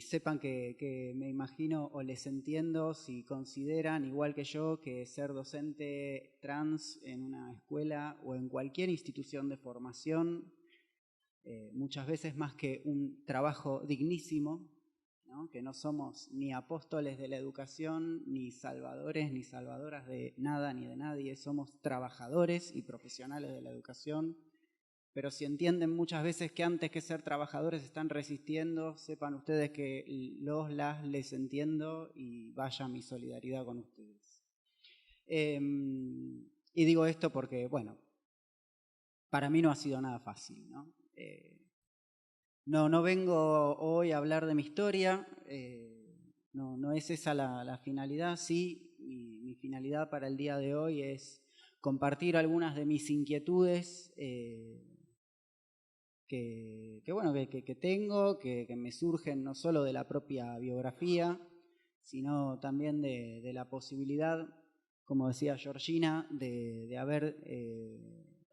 sepan que me imagino o les entiendo si consideran, igual que yo, que ser docente trans en una escuela o en cualquier institución de formación muchas veces más que un trabajo dignísimo, ¿no? Que no somos ni apóstoles de la educación, ni salvadores ni salvadoras de nada ni de nadie, somos trabajadores y profesionales de la educación, pero si entienden muchas veces que antes que ser trabajadores están resistiendo, sepan ustedes que les entiendo y vaya mi solidaridad con ustedes. Y digo esto porque, bueno, para mí no ha sido nada fácil, ¿no? No vengo hoy a hablar de mi historia, no es esa la finalidad. Sí, mi finalidad para el día de hoy es compartir algunas de mis inquietudes que tengo, que me surgen no solo de la propia biografía, sino también de la posibilidad, como decía Georgina, de haber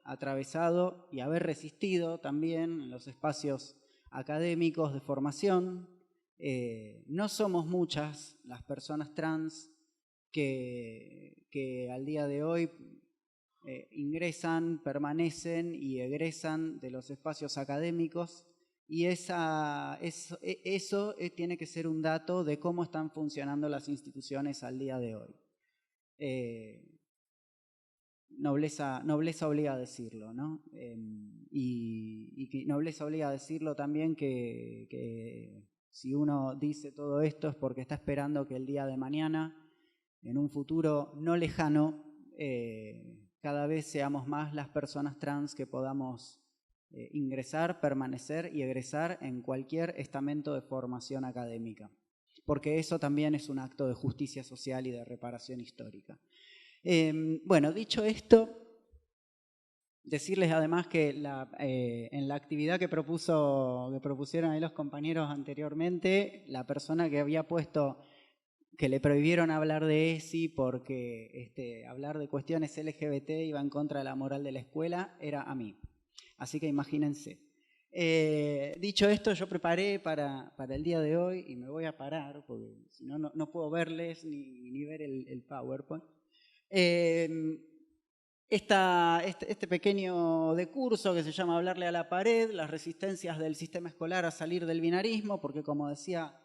atravesado y haber resistido también en los espacios académicos de formación. No somos muchas las personas trans que al día de hoy ingresan, permanecen y egresan de los espacios académicos, y eso tiene que ser un dato de cómo están funcionando las instituciones al día de hoy. Nobleza obliga a decirlo, ¿no? Y nobleza obliga a decirlo también que si uno dice todo esto es porque está esperando que el día de mañana, en un futuro no lejano, cada vez seamos más las personas trans que podamos ingresar, permanecer y egresar en cualquier estamento de formación académica, porque eso también es un acto de justicia social y de reparación histórica. Bueno, dicho esto, decirles además que en la actividad que propusieron ahí los compañeros anteriormente, la persona que había puesto que le prohibieron hablar de ESI porque hablar de cuestiones LGBT iba en contra de la moral de la escuela, era a mí. Así que imagínense. Dicho esto, yo preparé para el día de hoy, y me voy a parar porque si no puedo verles ni ver el PowerPoint. Este pequeño decurso que se llama Hablarle a la pared, las resistencias del sistema escolar a salir del binarismo, porque como decía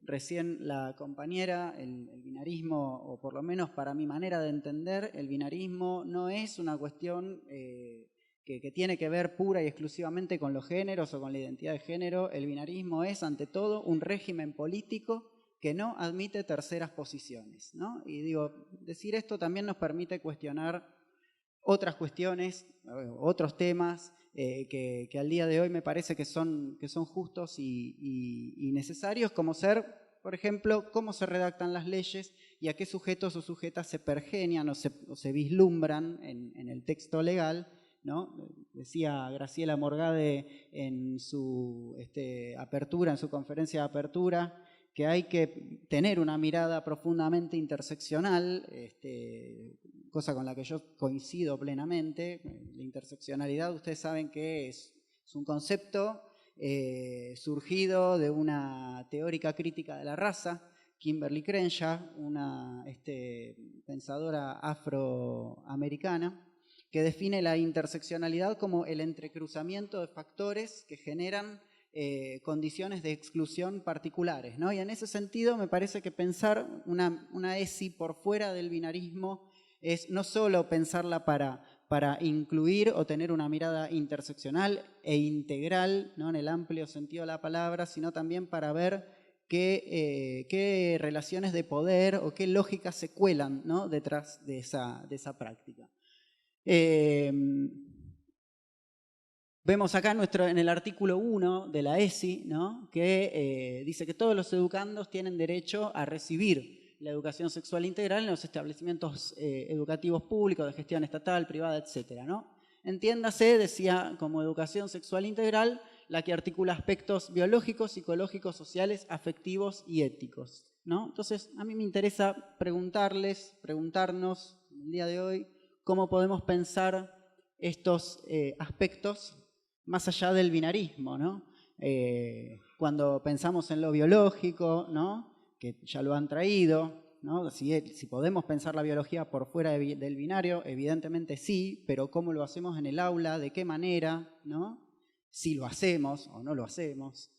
recién la compañera, el binarismo, o por lo menos para mi manera de entender, el binarismo no es una cuestión que tiene que ver pura y exclusivamente con los géneros o con la identidad de género. El binarismo es, ante todo, un régimen político que no admite terceras posiciones, ¿no? Y digo, decir esto también nos permite cuestionar otras cuestiones, otros temas que al día de hoy me parece que son justos y necesarios, como ser, por ejemplo, cómo se redactan las leyes y a qué sujetos o sujetas se pergenian o se vislumbran en el texto legal, ¿no? Decía Graciela Morgade en su apertura, en su conferencia de apertura, que hay que tener una mirada profundamente interseccional, cosa con la que yo coincido plenamente. La interseccionalidad, ustedes saben que es un concepto surgido de una teórica crítica de la raza, Kimberly Crenshaw, una pensadora afroamericana, que define la interseccionalidad como el entrecruzamiento de factores que generan condiciones de exclusión particulares, ¿no? Y en ese sentido me parece que pensar una ESI por fuera del binarismo es no solo pensarla para incluir o tener una mirada interseccional e integral, ¿no? En el amplio sentido de la palabra, sino también para ver qué relaciones de poder o qué lógicas se cuelan, ¿no? Detrás de esa práctica. Vemos acá en el artículo 1 de la ESI, ¿no? Que dice que todos los educandos tienen derecho a recibir la educación sexual integral en los establecimientos educativos públicos de gestión estatal, privada, etcétera, ¿no? Entiéndase, decía, como educación sexual integral, la que articula aspectos biológicos, psicológicos, sociales, afectivos y éticos, ¿no? Entonces, a mí me interesa preguntarnos el día de hoy cómo podemos pensar estos aspectos más allá del binarismo, ¿no? Cuando pensamos en lo biológico, ¿no? Que ya lo han traído, ¿no? Si podemos pensar la biología por fuera del binario, evidentemente sí, pero ¿cómo lo hacemos en el aula? ¿De qué manera? ¿No? Si lo hacemos o no lo hacemos.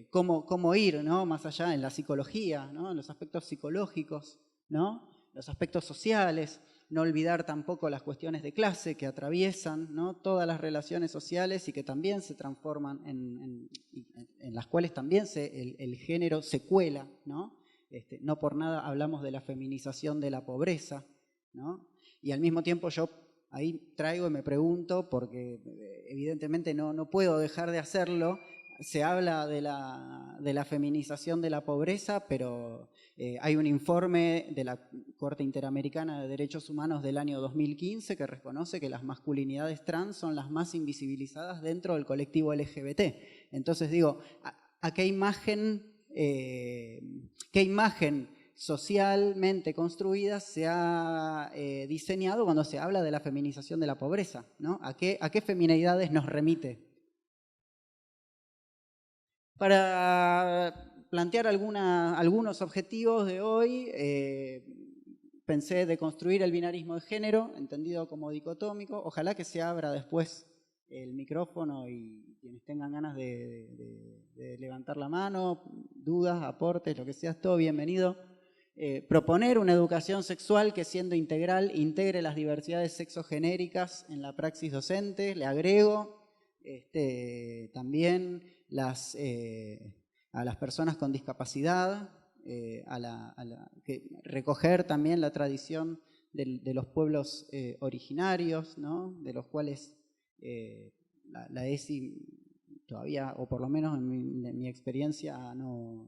Cómo ir, ¿no? Más allá en la psicología, ¿no? En los aspectos psicológicos, ¿no? Los aspectos sociales. No olvidar tampoco las cuestiones de clase que atraviesan, ¿no? Todas las relaciones sociales y que también se transforman en las cuales también el género se cuela, ¿no? No por nada hablamos de la feminización de la pobreza, ¿no? Y al mismo tiempo yo ahí traigo y me pregunto, porque evidentemente no puedo dejar de hacerlo. Se habla de la feminización de la pobreza, pero hay un informe de la Corte Interamericana de Derechos Humanos del año 2015 que reconoce que las masculinidades trans son las más invisibilizadas dentro del colectivo LGBT. Entonces digo, ¿a qué imagen socialmente construida se ha diseñado cuando se habla de la feminización de la pobreza, ¿no? ¿A qué feminidades nos remite? Para plantear algunos objetivos de hoy, pensé de construir el binarismo de género, entendido como dicotómico. Ojalá que se abra después el micrófono y quienes tengan ganas de levantar la mano, dudas, aportes, lo que sea, es todo bienvenido. Proponer una educación sexual que, siendo integral, integre las diversidades sexogenéricas en la praxis docente. Le agrego también a las personas con discapacidad, recoger también la tradición de los pueblos originarios, ¿no? De los cuales la ESI todavía, o por lo menos en mi experiencia, no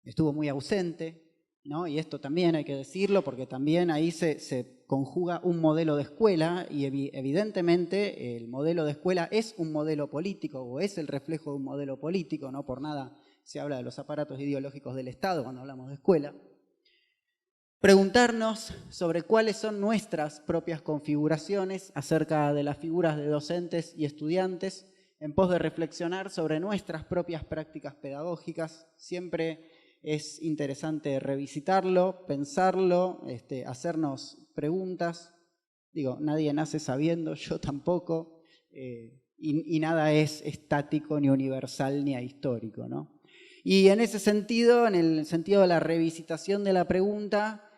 estuvo muy ausente, ¿no? Y esto también hay que decirlo, porque también ahí se conjuga un modelo de escuela, y evidentemente el modelo de escuela es un modelo político, o es el reflejo de un modelo político. No por nada se habla de los aparatos ideológicos del Estado cuando hablamos de escuela. Preguntarnos sobre cuáles son nuestras propias configuraciones acerca de las figuras de docentes y estudiantes, en pos de reflexionar sobre nuestras propias prácticas pedagógicas. Siempre es interesante revisitarlo, pensarlo, hacernos preguntas. Digo, nadie nace sabiendo, yo tampoco, y nada es estático, ni universal, ni ahistórico, ¿no? Y en ese sentido, en el sentido de la revisitación de la pregunta,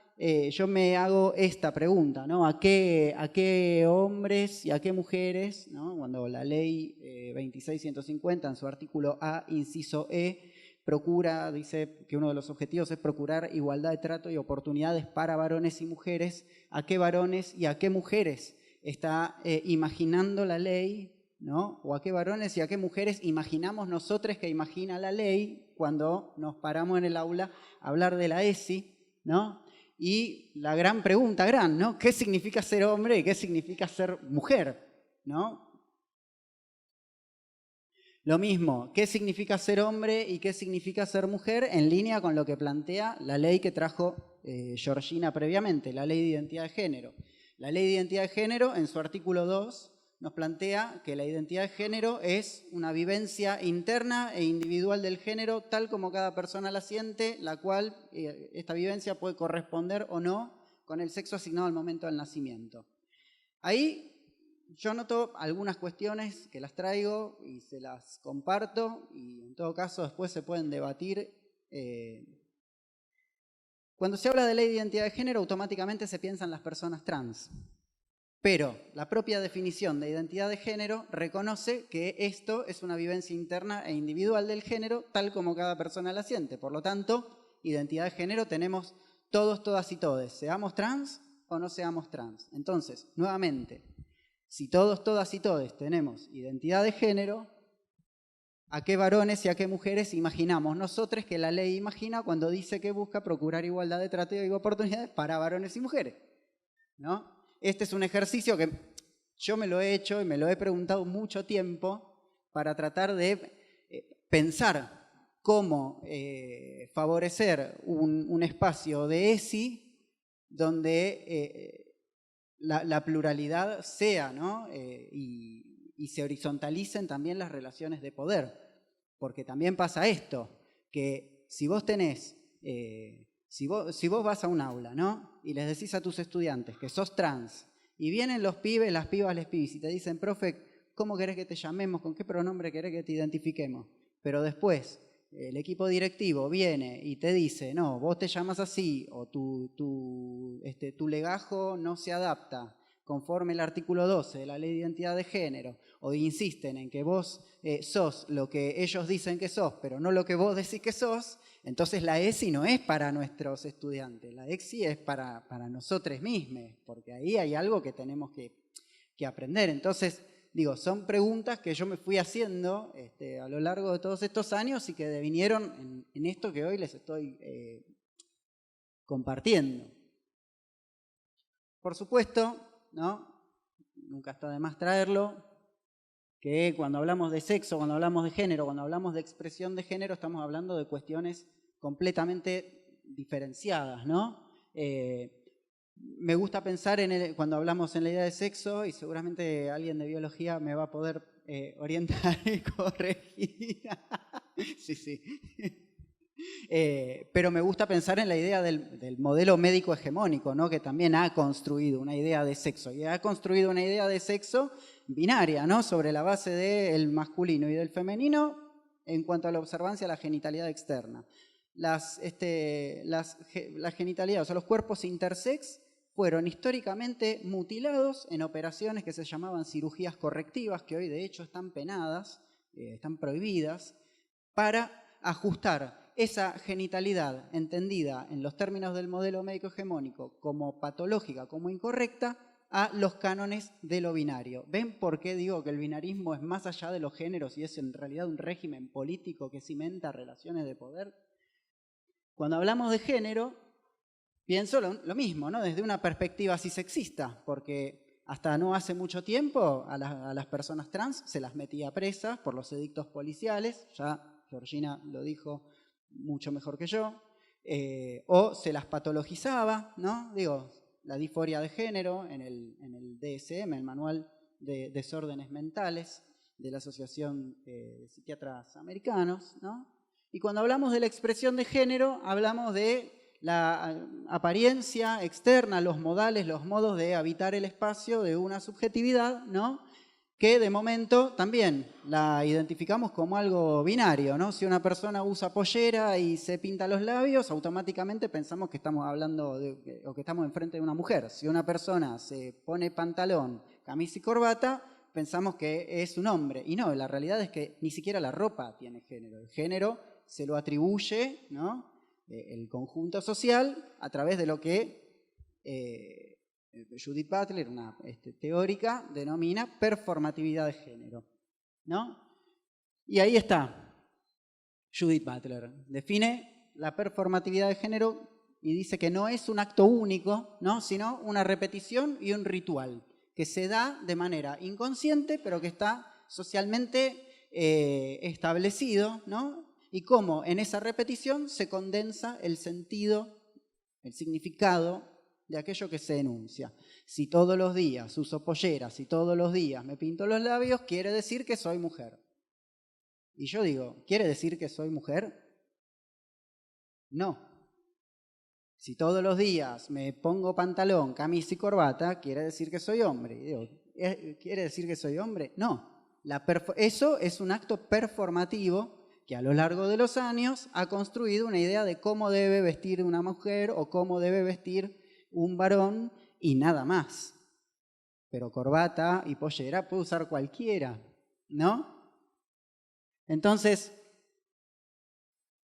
yo me hago esta pregunta, ¿no? ¿A qué hombres y a qué mujeres, ¿no? Cuando la ley 26.150 en su artículo A, inciso E, procura, dice que uno de los objetivos es procurar igualdad de trato y oportunidades para varones y mujeres, ¿a qué varones y a qué mujeres está imaginando la ley, ¿no? O a qué varones y a qué mujeres imaginamos nosotros que imagina la ley cuando nos paramos en el aula a hablar de la ESI, ¿no? Y la gran pregunta, ¿no? ¿Qué significa ser hombre y qué significa ser mujer? ¿No? Lo mismo, ¿qué significa ser hombre y qué significa ser mujer? En línea con lo que plantea la ley que trajo Georgina previamente, la Ley de Identidad de Género. La Ley de Identidad de Género, en su artículo 2, nos plantea que la identidad de género es una vivencia interna e individual del género, tal como cada persona la siente, la cual esta vivencia puede corresponder o no con el sexo asignado al momento del nacimiento. Ahí yo noto algunas cuestiones que las traigo y se las comparto, y en todo caso después se pueden debatir. Cuando se habla de ley de identidad de género, automáticamente se piensa en las personas trans. Pero la propia definición de identidad de género reconoce que esto es una vivencia interna e individual del género, tal como cada persona la siente. Por lo tanto, identidad de género tenemos todos, todas y todes, seamos trans o no seamos trans. Entonces, nuevamente, si todos, todas y todes tenemos identidad de género, ¿a qué varones y a qué mujeres imaginamos nosotros que la ley imagina cuando dice que busca procurar igualdad de trato y oportunidades para varones y mujeres? ¿No? Este es un ejercicio que yo me lo he hecho y me lo he preguntado mucho tiempo para tratar de pensar cómo favorecer un espacio de ESI donde la pluralidad sea, ¿no? Y se horizontalicen también las relaciones de poder. Porque también pasa esto, que si vos tenés... Si vos vas a un aula, ¿no? Y les decís a tus estudiantes que sos trans, y vienen los pibes, las pibas, les pibis, y te dicen, profe, ¿cómo querés que te llamemos? ¿Con qué pronombre querés que te identifiquemos? Pero después el equipo directivo viene y te dice, no, vos te llamas así, o tu legajo no se adapta conforme el artículo 12 de la Ley de Identidad de Género, o insisten en que vos sos lo que ellos dicen que sos, pero no lo que vos decís que sos, entonces la ESI no es para nuestros estudiantes, la ESI es para nosotros mismos, porque ahí hay algo que tenemos que aprender. Entonces, digo, son preguntas que yo me fui haciendo a lo largo de todos estos años y que devinieron en esto que hoy les estoy compartiendo. Por supuesto, ¿no? Nunca está de más traerlo, que cuando hablamos de sexo, cuando hablamos de género, cuando hablamos de expresión de género, estamos hablando de cuestiones completamente diferenciadas, ¿no? Me gusta pensar cuando hablamos en la idea de sexo, y seguramente alguien de biología me va a poder orientar y corregir. Sí. Pero me gusta pensar en la idea del modelo médico hegemónico, ¿no? Que también ha construido una idea de sexo, y ha construido una idea de sexo binaria, ¿no? Sobre la base del masculino y del femenino en cuanto a la observancia de la genitalidad externa. La genitalidad, o sea, los cuerpos intersex fueron históricamente mutilados en operaciones que se llamaban cirugías correctivas, que hoy de hecho están penadas, están prohibidas, para ajustar esa genitalidad entendida en los términos del modelo médico hegemónico como patológica, como incorrecta, a los cánones de lo binario. ¿Ven por qué digo que el binarismo es más allá de los géneros y es en realidad un régimen político que cimenta relaciones de poder? Cuando hablamos de género, pienso lo mismo, ¿no? Desde una perspectiva así sexista, porque hasta no hace mucho tiempo a las personas trans se las metía presas por los edictos policiales, ya Georgina lo dijo mucho mejor que yo, o se las patologizaba, ¿no? Digo, la disforia de género en el DSM, el Manual de Desórdenes Mentales de la Asociación de Psiquiatras Americanos, ¿no? Y cuando hablamos de la expresión de género, hablamos de la apariencia externa, los modales, los modos de habitar el espacio de una subjetividad, ¿no? Que de momento también la identificamos como algo binario, ¿no? Si una persona usa pollera y se pinta los labios, automáticamente pensamos que estamos hablando o que estamos enfrente de una mujer. Si una persona se pone pantalón, camisa y corbata, pensamos que es un hombre. Y no, la realidad es que ni siquiera la ropa tiene género. El género se lo atribuye, ¿no?, el conjunto social a través de lo que Judith Butler, una teórica, denomina performatividad de género, ¿no? Y ahí está Judith Butler. Define la performatividad de género y dice que no es un acto único, ¿no?, sino una repetición y un ritual que se da de manera inconsciente, pero que está socialmente establecido, ¿no? Y cómo en esa repetición se condensa el sentido, el significado de aquello que se enuncia. Si todos los días uso pollera, si todos los días me pinto los labios, quiere decir que soy mujer. Y yo digo, ¿quiere decir que soy mujer? No. Si todos los días me pongo pantalón, camisa y corbata, ¿quiere decir que soy hombre? Y digo, ¿quiere decir que soy hombre? No. Eso es un acto performativo que a lo largo de los años ha construido una idea de cómo debe vestir una mujer o cómo debe vestir un varón y nada más. Pero corbata y pollera puede usar cualquiera, ¿no? Entonces,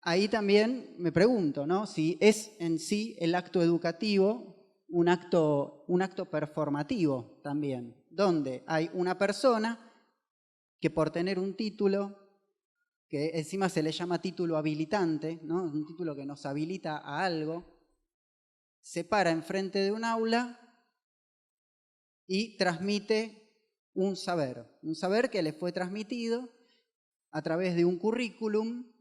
ahí también me pregunto, ¿no?, si es en sí el acto educativo un acto performativo también, donde hay una persona que por tener un título, que encima se le llama título habilitante, ¿no?, un título que nos habilita a algo, se para enfrente de un aula y transmite un saber que le fue transmitido a través de un currículum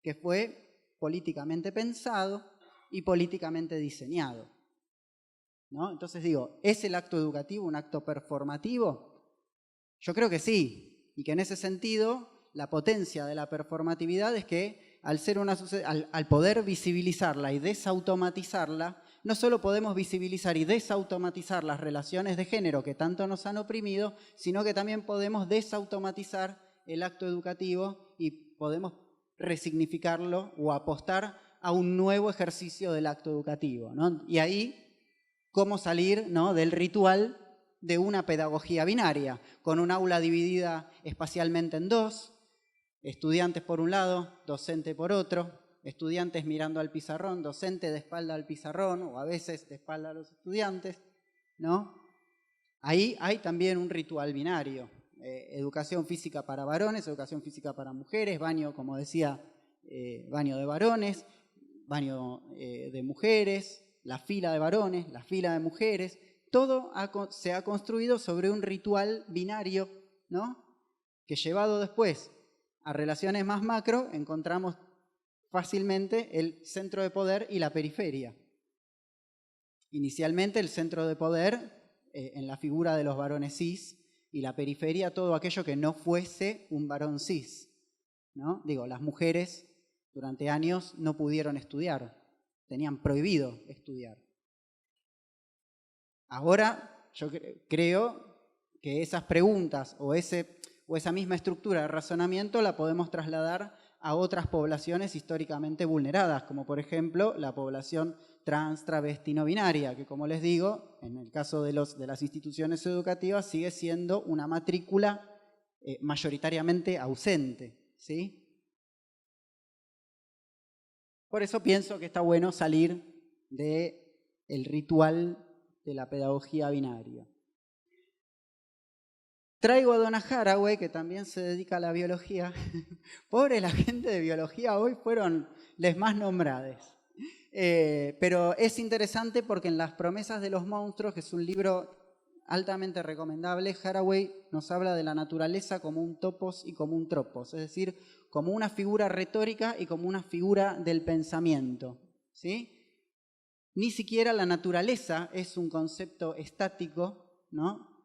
que fue políticamente pensado y políticamente diseñado, ¿no? Entonces digo, ¿es el acto educativo un acto performativo? Yo creo que sí, y que en ese sentido la potencia de la performatividad es que al poder visibilizarla y desautomatizarla, no solo podemos visibilizar y desautomatizar las relaciones de género que tanto nos han oprimido, sino que también podemos desautomatizar el acto educativo y podemos resignificarlo o apostar a un nuevo ejercicio del acto educativo, ¿no? Y ahí, ¿cómo salir, ¿no?, del ritual de una pedagogía binaria, con un aula dividida espacialmente en dos, estudiantes por un lado, docente por otro, estudiantes mirando al pizarrón, docente de espalda al pizarrón o a veces de espalda a los estudiantes, ¿no? Ahí hay también un ritual binario. Educación física para varones, educación física para mujeres, baño, como decía, baño de varones, baño de mujeres, la fila de varones, la fila de mujeres. Todo se ha construido sobre un ritual binario, ¿no?, que llevado después a relaciones más macro encontramos fácilmente el centro de poder y la periferia. Inicialmente el centro de poder en la figura de los varones cis y la periferia todo aquello que no fuese un varón cis, ¿no? Digo, las mujeres durante años no pudieron estudiar, tenían prohibido estudiar. Ahora yo creo que esas preguntas o esa misma estructura de razonamiento la podemos trasladar a otras poblaciones históricamente vulneradas, como por ejemplo la población trans, travesti, no binaria, que como les digo, en el caso de las instituciones educativas sigue siendo una matrícula mayoritariamente ausente, ¿sí? Por eso pienso que está bueno salir del ritual de la pedagogía binaria. Traigo a Donna Haraway, que también se dedica a la biología. Pobre, la gente de biología hoy fueron les más nombrades. Pero es interesante porque en Las promesas de los monstruos, que es un libro altamente recomendable, Haraway nos habla de la naturaleza como un topos y como un tropos, es decir, como una figura retórica y como una figura del pensamiento, ¿sí? Ni siquiera la naturaleza es un concepto estático, ¿no?,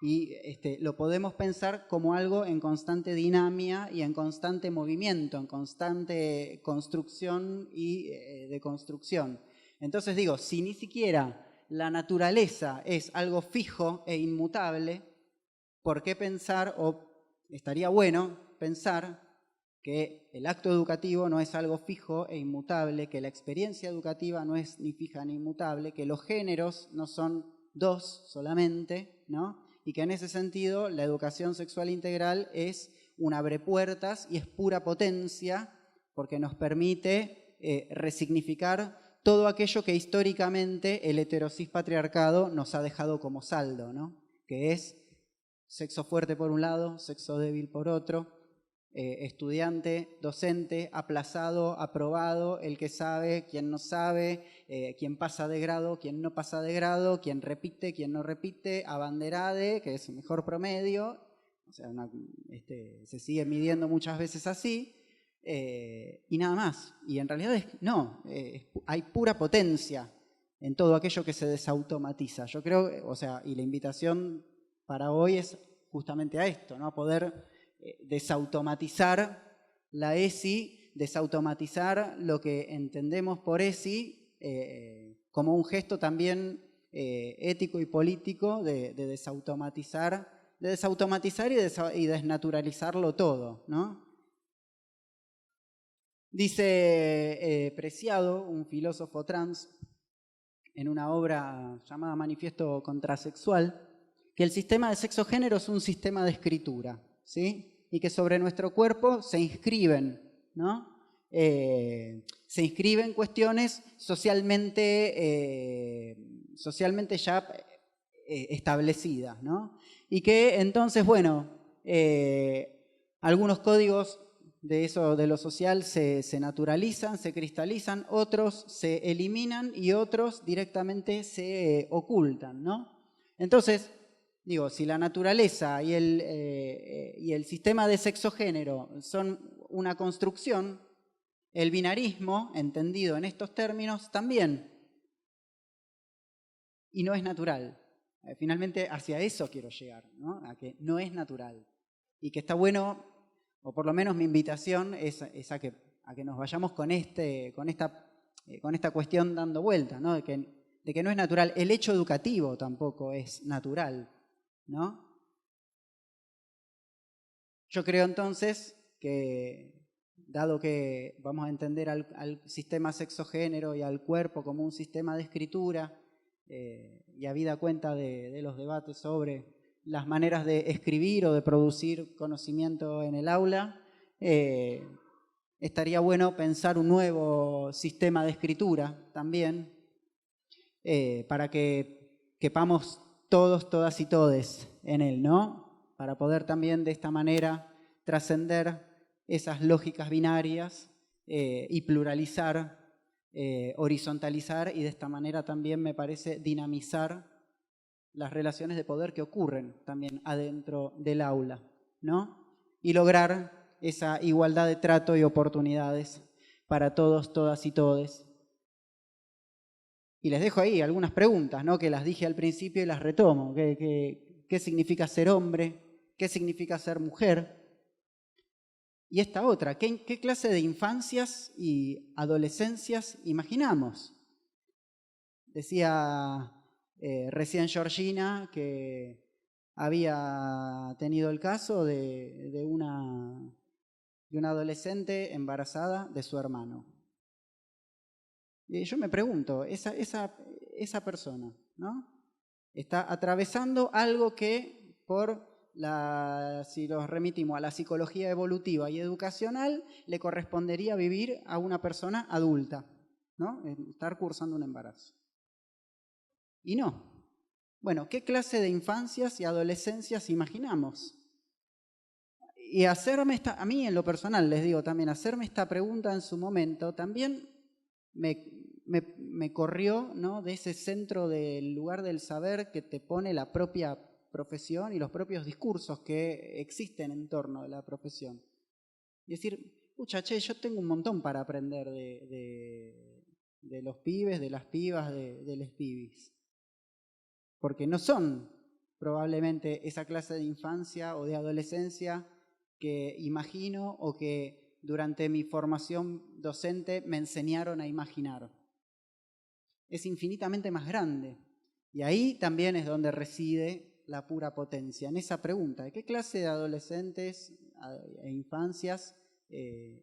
Y lo podemos pensar como algo en constante dinámica y en constante movimiento, en constante construcción y deconstrucción. Entonces digo, si ni siquiera la naturaleza es algo fijo e inmutable, ¿por qué pensar, o estaría bueno pensar, que el acto educativo no es algo fijo e inmutable, que la experiencia educativa no es ni fija ni inmutable, que los géneros no son dos solamente, ¿no? Y que en ese sentido la educación sexual integral es un abrepuertas y es pura potencia porque nos permite resignificar todo aquello que históricamente el heterosis patriarcado nos ha dejado como saldo, ¿no? Que es sexo fuerte por un lado, sexo débil por otro, estudiante, docente, aplazado, aprobado, el que sabe, quien no sabe, quien pasa de grado, quien no pasa de grado, quien repite, quien no repite, abanderade, que es el mejor promedio, o sea, se sigue midiendo muchas veces así, y nada más. Y en realidad hay pura potencia en todo aquello que se desautomatiza. Yo creo, o sea, y la invitación para hoy es justamente a esto, ¿no? A poder desautomatizar la ESI, desautomatizar lo que entendemos por ESI como un gesto también ético y político de desautomatizar y desnaturalizarlo todo, ¿no? Dice Preciado, un filósofo trans, en una obra llamada Manifiesto Contrasexual, que el sistema de sexo-género es un sistema de escritura, ¿sí? Y que sobre nuestro cuerpo se inscriben, ¿no? Se inscriben cuestiones socialmente ya establecidas, ¿no? Y que entonces, bueno, algunos códigos de eso, de lo social, se naturalizan, se cristalizan, otros se eliminan y otros directamente se ocultan, ¿no? Entonces, digo, si la naturaleza y el sistema de sexo-género son una construcción, el binarismo, entendido en estos términos, también. Y no es natural. Finalmente, hacia eso quiero llegar, ¿no? A que no es natural. Y que está bueno, o por lo menos mi invitación es a que nos vayamos con esta cuestión dando vuelta, ¿no? De que no es natural. El hecho educativo tampoco es natural, ¿no? Yo creo entonces que, dado que vamos a entender al sistema sexo-género y al cuerpo como un sistema de escritura, y habida cuenta de los debates sobre las maneras de escribir o de producir conocimiento en el aula, estaría bueno pensar un nuevo sistema de escritura también, para que quepamos todos, todas y todes en él, ¿no? Para poder también de esta manera trascender esas lógicas binarias y pluralizar, horizontalizar y de esta manera también me parece dinamizar las relaciones de poder que ocurren también adentro del aula, ¿no? Y lograr esa igualdad de trato y oportunidades para todos, todas y todes. Y les dejo ahí algunas preguntas, ¿no? Que las dije al principio y las retomo. ¿Qué significa ser hombre? ¿Qué significa ser mujer? Y esta otra, ¿qué clase de infancias y adolescencias imaginamos? Decía recién Georgina que había tenido el caso de una adolescente embarazada de su hermano. Y yo me pregunto, esa persona, ¿no? Está atravesando algo que si los remitimos a la psicología evolutiva y educacional, le correspondería vivir a una persona adulta, ¿no? Estar cursando un embarazo. Y no. Bueno, ¿qué clase de infancias y adolescencias imaginamos? Y a mí en lo personal les digo también, hacerme esta pregunta en su momento también me corrió, ¿no? De ese centro del lugar del saber que te pone la propia profesión y los propios discursos que existen en torno a la profesión. Y decir, pucha, che, yo tengo un montón para aprender de los pibes, de las pibas, de les pibis. Porque no son probablemente esa clase de infancia o de adolescencia que imagino o que durante mi formación docente me enseñaron a imaginar. Es infinitamente más grande. Y ahí también es donde reside la pura potencia, en esa pregunta, ¿de qué clase de adolescentes e infancias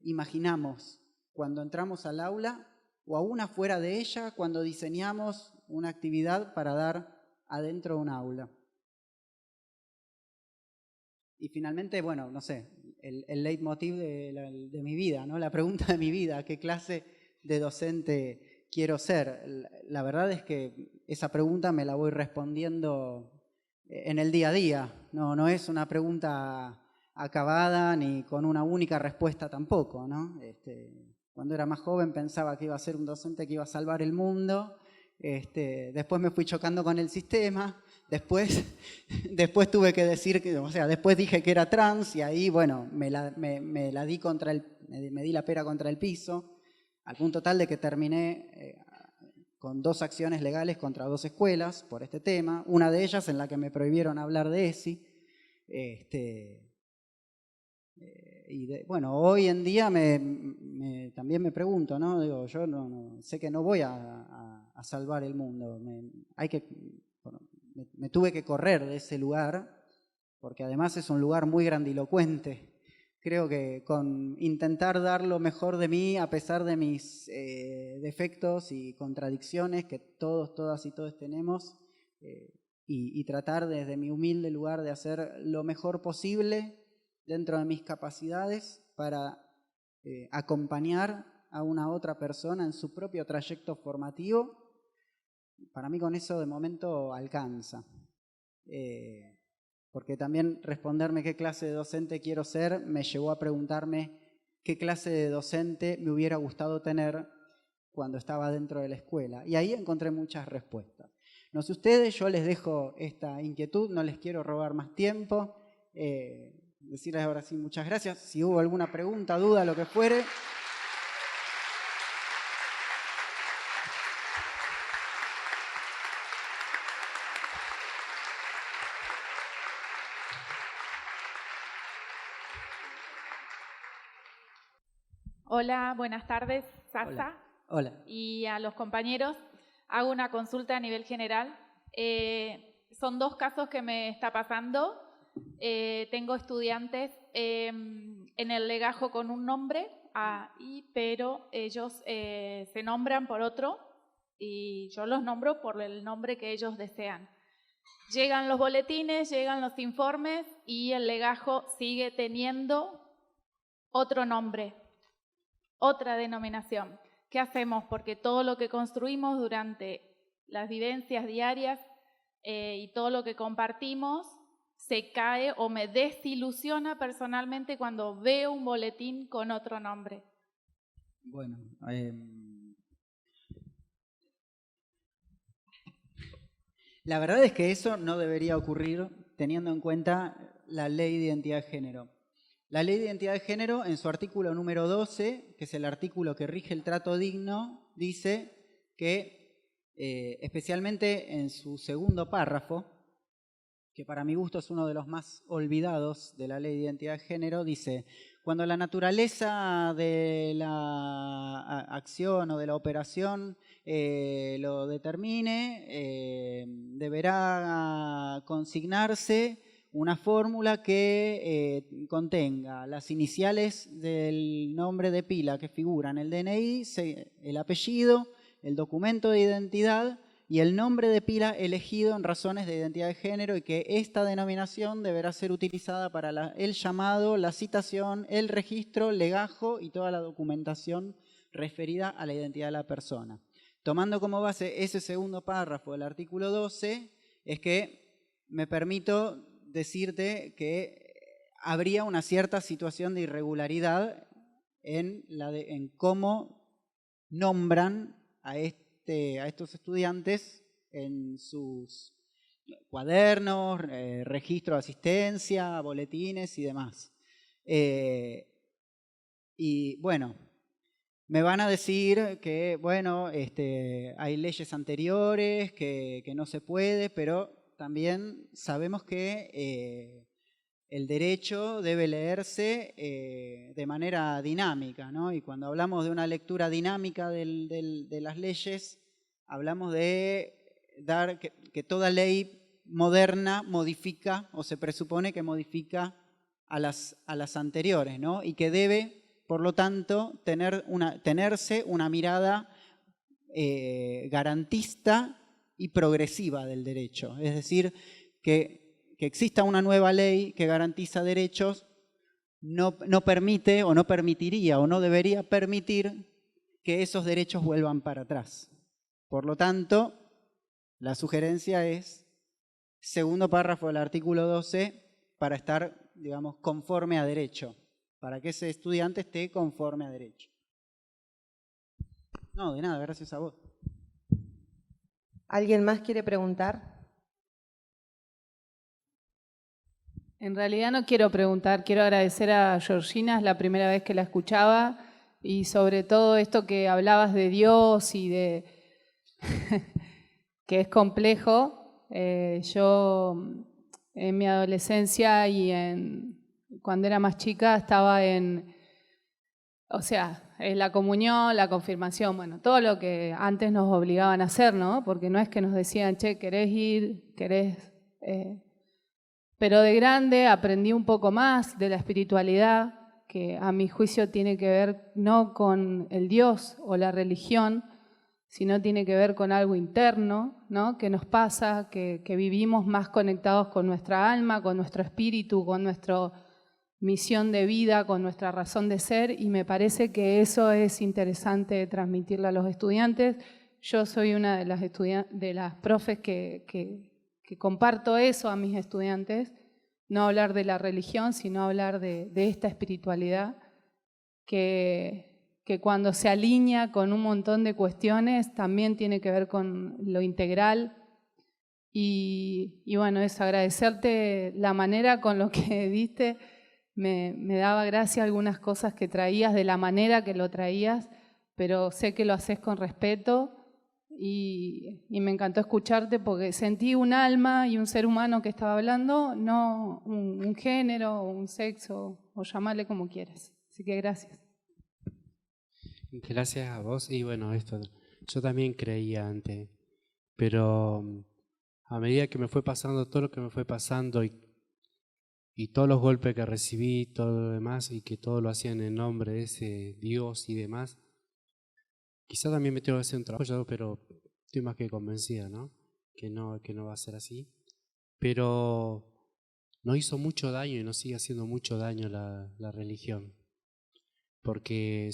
imaginamos cuando entramos al aula o aún afuera de ella cuando diseñamos una actividad para dar adentro de un aula? Y finalmente, bueno, no sé, el leitmotiv de mi vida, ¿no? La pregunta de mi vida, ¿qué clase de docente quiero ser? La verdad es que esa pregunta me la voy respondiendo en el día a día. No es una pregunta acabada ni con una única respuesta tampoco, ¿no? Cuando era más joven pensaba que iba a ser un docente que iba a salvar el mundo. Después me fui chocando con el sistema. Después tuve que decir que, o sea, después dije que era trans y ahí, bueno, me di la pera contra el piso, al punto tal de que terminé con 2 acciones legales contra 2 escuelas por este tema, una de ellas en la que me prohibieron hablar de ESI. Bueno, hoy en día también me pregunto, ¿no? Digo, yo no sé que no voy a salvar el mundo, me tuve que correr de ese lugar, porque además es un lugar muy grandilocuente. Creo que con intentar dar lo mejor de mí, a pesar de mis defectos y contradicciones que todos, todas y todos tenemos, y tratar desde mi humilde lugar de hacer lo mejor posible dentro de mis capacidades para acompañar a una otra persona en su propio trayecto formativo, para mí con eso de momento alcanza. Porque también responderme qué clase de docente quiero ser me llevó a preguntarme qué clase de docente me hubiera gustado tener cuando estaba dentro de la escuela. Y ahí encontré muchas respuestas. No sé ustedes, yo les dejo esta inquietud, no les quiero robar más tiempo. Decirles ahora sí muchas gracias. Si hubo alguna pregunta, duda, lo que fuere. Hola, buenas tardes, Sasa. Hola. Y a los compañeros, hago una consulta a nivel general. Son 2 casos que me está pasando. Tengo estudiantes en el legajo con un nombre, pero ellos se nombran por otro y yo los nombro por el nombre que ellos desean. Llegan los boletines, llegan los informes y el legajo sigue teniendo otro nombre, otra denominación. ¿Qué hacemos? Porque todo lo que construimos durante las vivencias diarias y todo lo que compartimos se cae o me desilusiona personalmente cuando veo un boletín con otro nombre. Bueno, la verdad es que eso no debería ocurrir teniendo en cuenta la Ley de Identidad de Género. La Ley de Identidad de Género, en su artículo número 12, que es el artículo que rige el trato digno, dice que, especialmente en su segundo párrafo, que para mi gusto es uno de los más olvidados de la Ley de Identidad de Género, dice: cuando la naturaleza de la acción o de la operación lo determine, deberá consignarse una fórmula que contenga las iniciales del nombre de pila que figuran en el DNI, el apellido, el documento de identidad y el nombre de pila elegido en razones de identidad de género, y que esta denominación deberá ser utilizada para el llamado, la citación, el registro, legajo y toda la documentación referida a la identidad de la persona. Tomando como base ese segundo párrafo del artículo 12, es que me permito decirte que habría una cierta situación de irregularidad en cómo nombran a estos estudiantes en sus cuadernos, registro de asistencia, boletines y demás. Y bueno, me van a decir que, bueno, hay leyes anteriores, que no se puede, pero también sabemos que el derecho debe leerse de manera dinámica, ¿no? Y cuando hablamos de una lectura dinámica de las leyes, hablamos de dar que toda ley moderna modifica o se presupone que modifica a las anteriores, ¿no? Y que debe, por lo tanto, tenerse una mirada garantista y progresiva del derecho. Es decir, que exista una nueva ley que garantiza derechos no permite o no permitiría o no debería permitir que esos derechos vuelvan para atrás. Por lo tanto, la sugerencia es, segundo párrafo del artículo 12, para estar, digamos, conforme a derecho, para que ese estudiante esté conforme a derecho. No, de nada, gracias a vos. ¿Alguien más quiere preguntar? En realidad no quiero preguntar, quiero agradecer a Georgina, es la primera vez que la escuchaba, y sobre todo esto que hablabas de Dios y de que es complejo. Yo en mi adolescencia y cuando era más chica estaba en la comunión, la confirmación, bueno, todo lo que antes nos obligaban a hacer, ¿no? Porque no es que nos decían, che, ¿querés ir? ¿Querés...? Pero de grande aprendí un poco más de la espiritualidad, que a mi juicio tiene que ver no con el Dios o la religión, sino tiene que ver con algo interno, ¿no? Que nos pasa, que vivimos más conectados con nuestra alma, con nuestro espíritu, con nuestra misión de vida, con nuestra razón de ser, y me parece que eso es interesante transmitirle a los estudiantes. Yo soy una de las profes que comparto eso a mis estudiantes, no hablar de la religión, sino hablar de esta espiritualidad que cuando se alinea con un montón de cuestiones también tiene que ver con lo integral. Y bueno, es agradecerte la manera con lo que diste. Me daba gracia algunas cosas que traías, de la manera que lo traías, pero sé que lo haces con respeto. Y me encantó escucharte porque sentí un alma y un ser humano que estaba hablando, no un género o un sexo, o llamarle como quieras. Así que gracias. Gracias a vos. Y bueno, yo también creía antes, pero a medida que me fue pasando todo lo que me fue pasando y todos los golpes que recibí, todo lo demás, y que todo lo hacían en nombre de ese Dios y demás, quizá también me tengo que hacer un trabajo, pero estoy más que convencida, ¿no? Que no va a ser así. Pero nos hizo mucho daño y nos sigue haciendo mucho daño la religión. Porque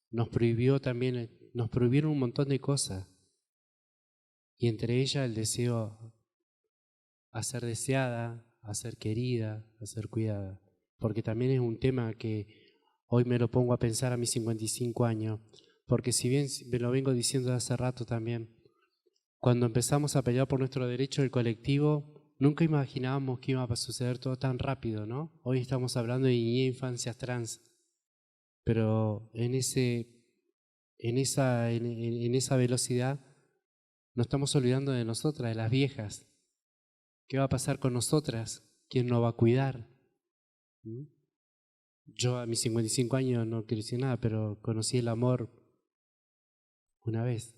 nos prohibieron un montón de cosas. Y entre ellas el deseo a ser deseada, a ser querida, a ser cuidada. Porque también es un tema que hoy me lo pongo a pensar a mis 55 años. Porque si bien me lo vengo diciendo desde hace rato también, cuando empezamos a pelear por nuestro derecho del colectivo, nunca imaginábamos que iba a suceder todo tan rápido, ¿no? Hoy estamos hablando de niñez e infancias trans, pero en esa velocidad nos estamos olvidando de nosotras, de las viejas. ¿Qué va a pasar con nosotras? ¿Quién nos va a cuidar? Yo a mis 55 años no quiero decir nada, pero conocí el amor una vez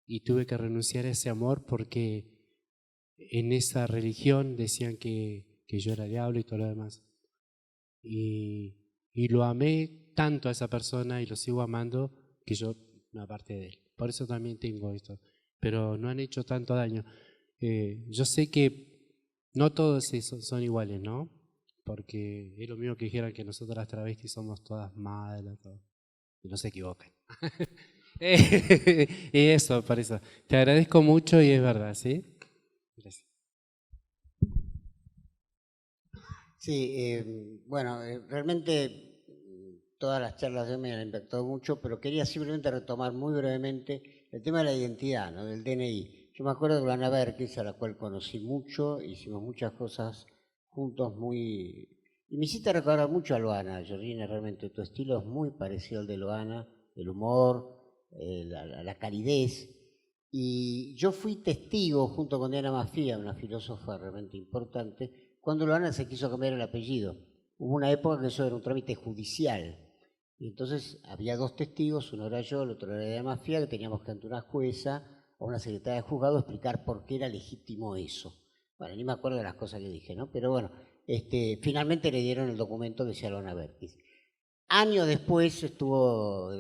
y tuve que renunciar a ese amor porque en esa religión decían que yo era diablo y todo lo demás. Y lo amé tanto a esa persona y lo sigo amando que yo me aparté de él. Por eso también tengo esto. Pero no han hecho tanto daño. Yo sé que no todos son iguales, ¿no? Porque es lo mismo que dijeran que nosotros las travestis somos todas malas. Y no se equivocan. Y eso, por eso. Te agradezco mucho y es verdad, ¿sí? Gracias. Sí, bueno, realmente todas las charlas de hoy me han impactado mucho, pero quería simplemente retomar muy brevemente el tema de la identidad, ¿no? Del DNI. Yo me acuerdo de Luana Berkis, a la cual conocí mucho, hicimos muchas cosas juntos y me hiciste recordar mucho a Luana, Georgina, realmente tu estilo es muy parecido al de Luana, el humor, la calidez, Y yo fui testigo, junto con Diana Mafia, una filósofa realmente importante, cuando Luana se quiso cambiar el apellido. Hubo una época que eso era un trámite judicial. Y entonces había dos testigos, uno era yo, el otro era Diana Mafia, que teníamos que ante una jueza o una secretaria de juzgado explicar por qué era legítimo eso. Bueno, ni me acuerdo de las cosas que dije, ¿no? Pero bueno, finalmente le dieron el documento que decía Luana Berkis. Años después estuvo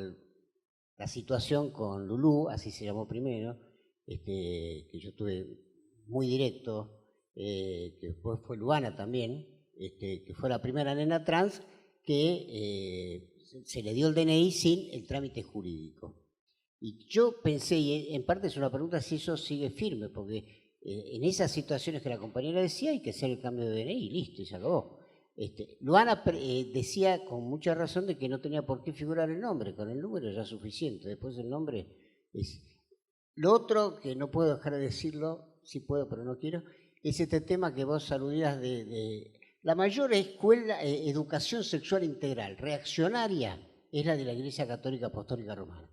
la situación con Lulú, así se llamó primero, que yo estuve muy directo, que después fue Luana también, que fue la primera nena trans que se le dio el DNI sin el trámite jurídico. Y yo pensé, y en parte es una pregunta si eso sigue firme, porque en esas situaciones que la compañera decía hay que hacer el cambio de DNI, listo, y se acabó. Luana decía con mucha razón de que no tenía por qué figurar el nombre, con el número ya es suficiente, después el nombre es... Lo otro, que no puedo dejar de decirlo, sí puedo pero no quiero, es este tema que vos aludías de la mayor escuela, educación sexual integral, reaccionaria, es la de la Iglesia Católica Apostólica Romana.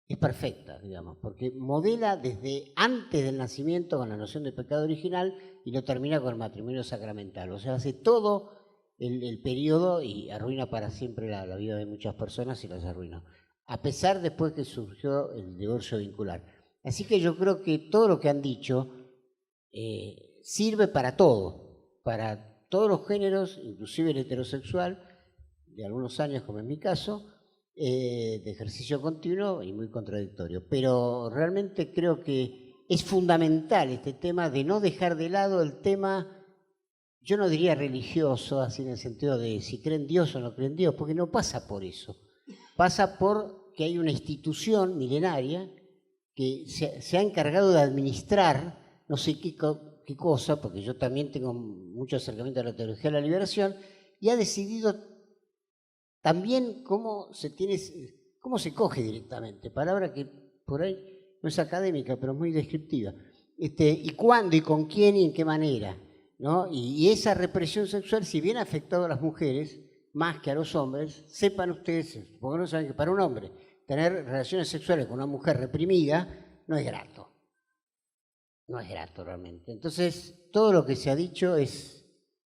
Es perfecta, digamos, porque modela desde antes del nacimiento con la noción de pecado original y lo termina con el matrimonio sacramental. O sea, hace todo el periodo y arruina para siempre la vida de muchas personas y las arruinó. A pesar después que surgió el divorcio vincular. Así que yo creo que todo lo que han dicho sirve para todo, para todos los géneros, inclusive el heterosexual, de algunos años como en mi caso, de ejercicio continuo y muy contradictorio. Pero realmente creo que es fundamental este tema de no dejar de lado el tema, yo no diría religioso, así en el sentido de si creen Dios o no creen Dios, porque no pasa por eso. Pasa por que hay una institución milenaria que se ha encargado de administrar no sé qué cosa, porque yo también tengo mucho acercamiento a la teología de la liberación, y ha decidido también cómo se coge directamente, palabra que por ahí no es académica, pero es muy descriptiva, y cuándo y con quién y en qué manera, ¿no? Y esa represión sexual, si bien ha afectado a las mujeres más que a los hombres, sepan ustedes, porque no saben que para un hombre tener relaciones sexuales con una mujer reprimida no es grato. No es grato realmente. Entonces, todo lo que se ha dicho es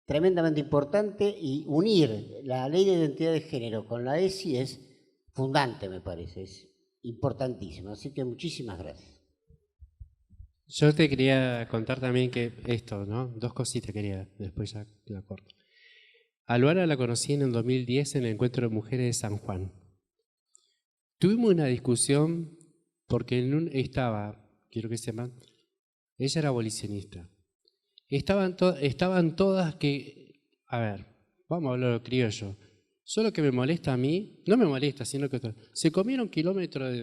tremendamente importante y unir la ley de identidad de género con la ESI es fundante, me parece, es importantísimo. Así que muchísimas gracias. Yo te quería contar también que esto, ¿no? Dos cositas quería, después ya la corto. A Luana la conocí en el 2010 en el Encuentro de Mujeres de San Juan. Tuvimos una discusión porque quiero que sepan, ella era abolicionista. Estaban todas que, a ver, vamos a hablar de criollo. Solo que me molesta a mí, no me molesta, sino que se comieron kilómetros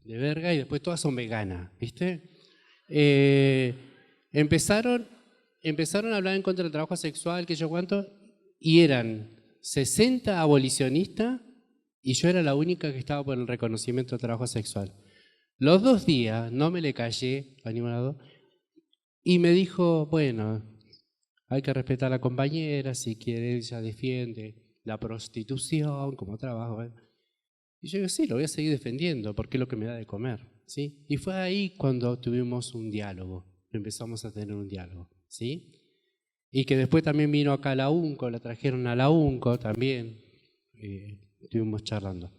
de verga y después todas son veganas, ¿viste? Empezaron a hablar en contra del trabajo sexual, que yo cuánto, y eran 60 abolicionistas y yo era la única que estaba por el reconocimiento del trabajo sexual. Los 2 días no me le callé a ningún lado y me dijo, bueno, hay que respetar a la compañera, si quiere ella defiende la prostitución como trabajo. Y yo digo, sí, lo voy a seguir defendiendo porque es lo que me da de comer, ¿sí? Y fue ahí cuando tuvimos un diálogo, empezamos a tener un diálogo, ¿sí? Y que después también vino acá a la UNCO, la trajeron a la UNCO también, estuvimos charlando.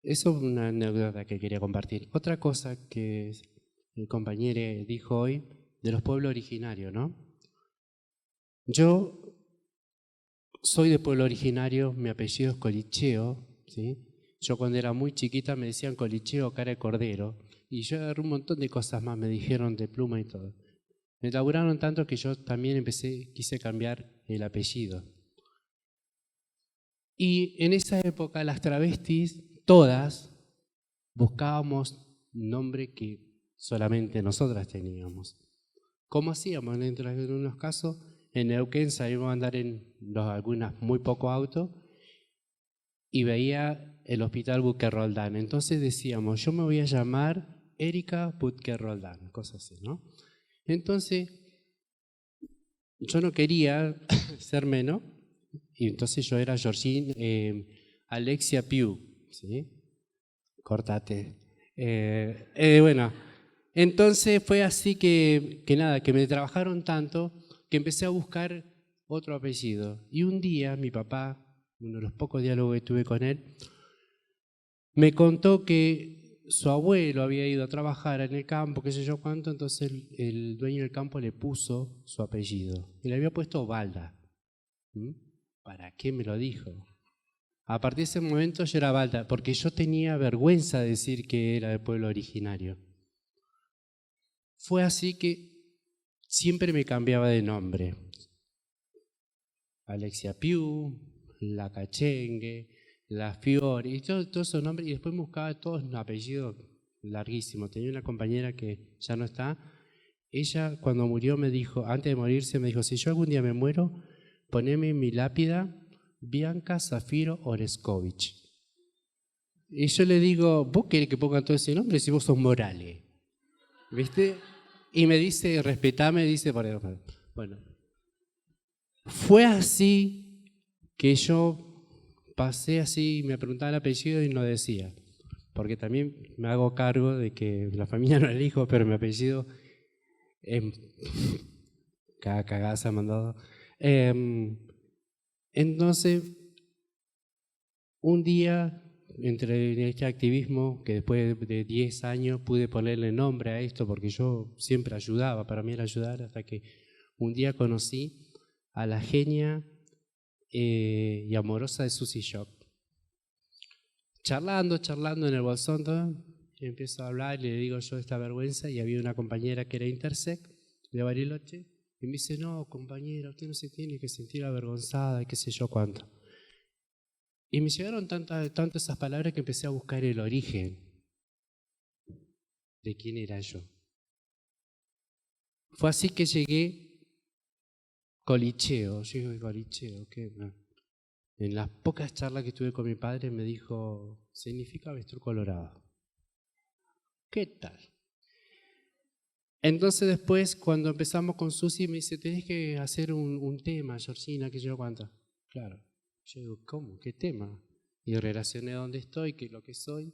Eso es una anécdota que quería compartir. Otra cosa que el compañero dijo hoy, de los pueblos originarios, ¿no? Yo soy de pueblo originario, mi apellido es Colicheo, ¿sí? Yo cuando era muy chiquita me decían Colicheo, cara de cordero, y yo agarré un montón de cosas más, me dijeron de pluma y todo. Me laburaron tanto que yo también quise cambiar el apellido. Y en esa época las travestis, todas, buscábamos un nombre que solamente nosotras teníamos. ¿Cómo hacíamos? En unos casos, en Neuquén sabíamos andar en algunas muy pocos autos y veía el hospital Buque Roldán. Entonces decíamos, yo me voy a llamar Erika Buque Roldán, cosas así, ¿no? Entonces, yo no quería ser menos, y entonces yo era Georgine Alexia Piu, ¿sí? Cortate. Bueno, Entonces fue así que nada, que me trabajaron tanto que empecé a buscar otro apellido. Y un día mi papá, uno de los pocos diálogos que tuve con él, me contó que su abuelo había ido a trabajar en el campo, qué sé yo cuánto, entonces el dueño del campo le puso su apellido. Y le había puesto Balda. ¿Para qué me lo dijo? A partir de ese momento yo era Balda, porque yo tenía vergüenza de decir que era del pueblo originario. Fue así que siempre me cambiaba de nombre. Alexia Piu, La Cachengue, La Fiore, y todos esos nombres, y después me buscaba todos un apellido larguísimo. Tenía una compañera que ya no está. Ella cuando murió me dijo, antes de morirse me dijo, si yo algún día me muero, poneme en mi lápida Bianca Zafiro Oreskovich. Y yo le digo, ¿vos querés que ponga todo ese nombre si vos sos Morales? ¿Viste? Y me dice, respetame, dice, bueno. Fue así que yo pasé así, me preguntaba el apellido y no decía. Porque también me hago cargo de que la familia no elijo, pero mi apellido es... Cada cagada se ha mandado. Entonces, un día, entre este activismo, que después de 10 años pude ponerle nombre a esto, porque yo siempre ayudaba, para mí era ayudar, hasta que un día conocí a la genia y amorosa de Susie Shop. Charlando en el bolsón, empiezo a hablar y le digo yo esta vergüenza, y había una compañera que era intersec de Bariloche, y me dice, no, compañera, usted no se tiene que sentir avergonzada y qué sé yo cuánto. Y me llegaron tanto esas palabras que empecé a buscar el origen de quién era yo. Fue así que llegué Colicheo. Yo digo, Colicheo, ¿qué? En las pocas charlas que tuve con mi padre me dijo, significa avestruz colorado. ¿Qué tal? Entonces después, cuando empezamos con Susi, me dice, tenés que hacer un tema, Georgina, que yo cuánto. Claro. Yo digo, ¿cómo? ¿Qué tema? Y relacioné dónde estoy, qué es lo que soy.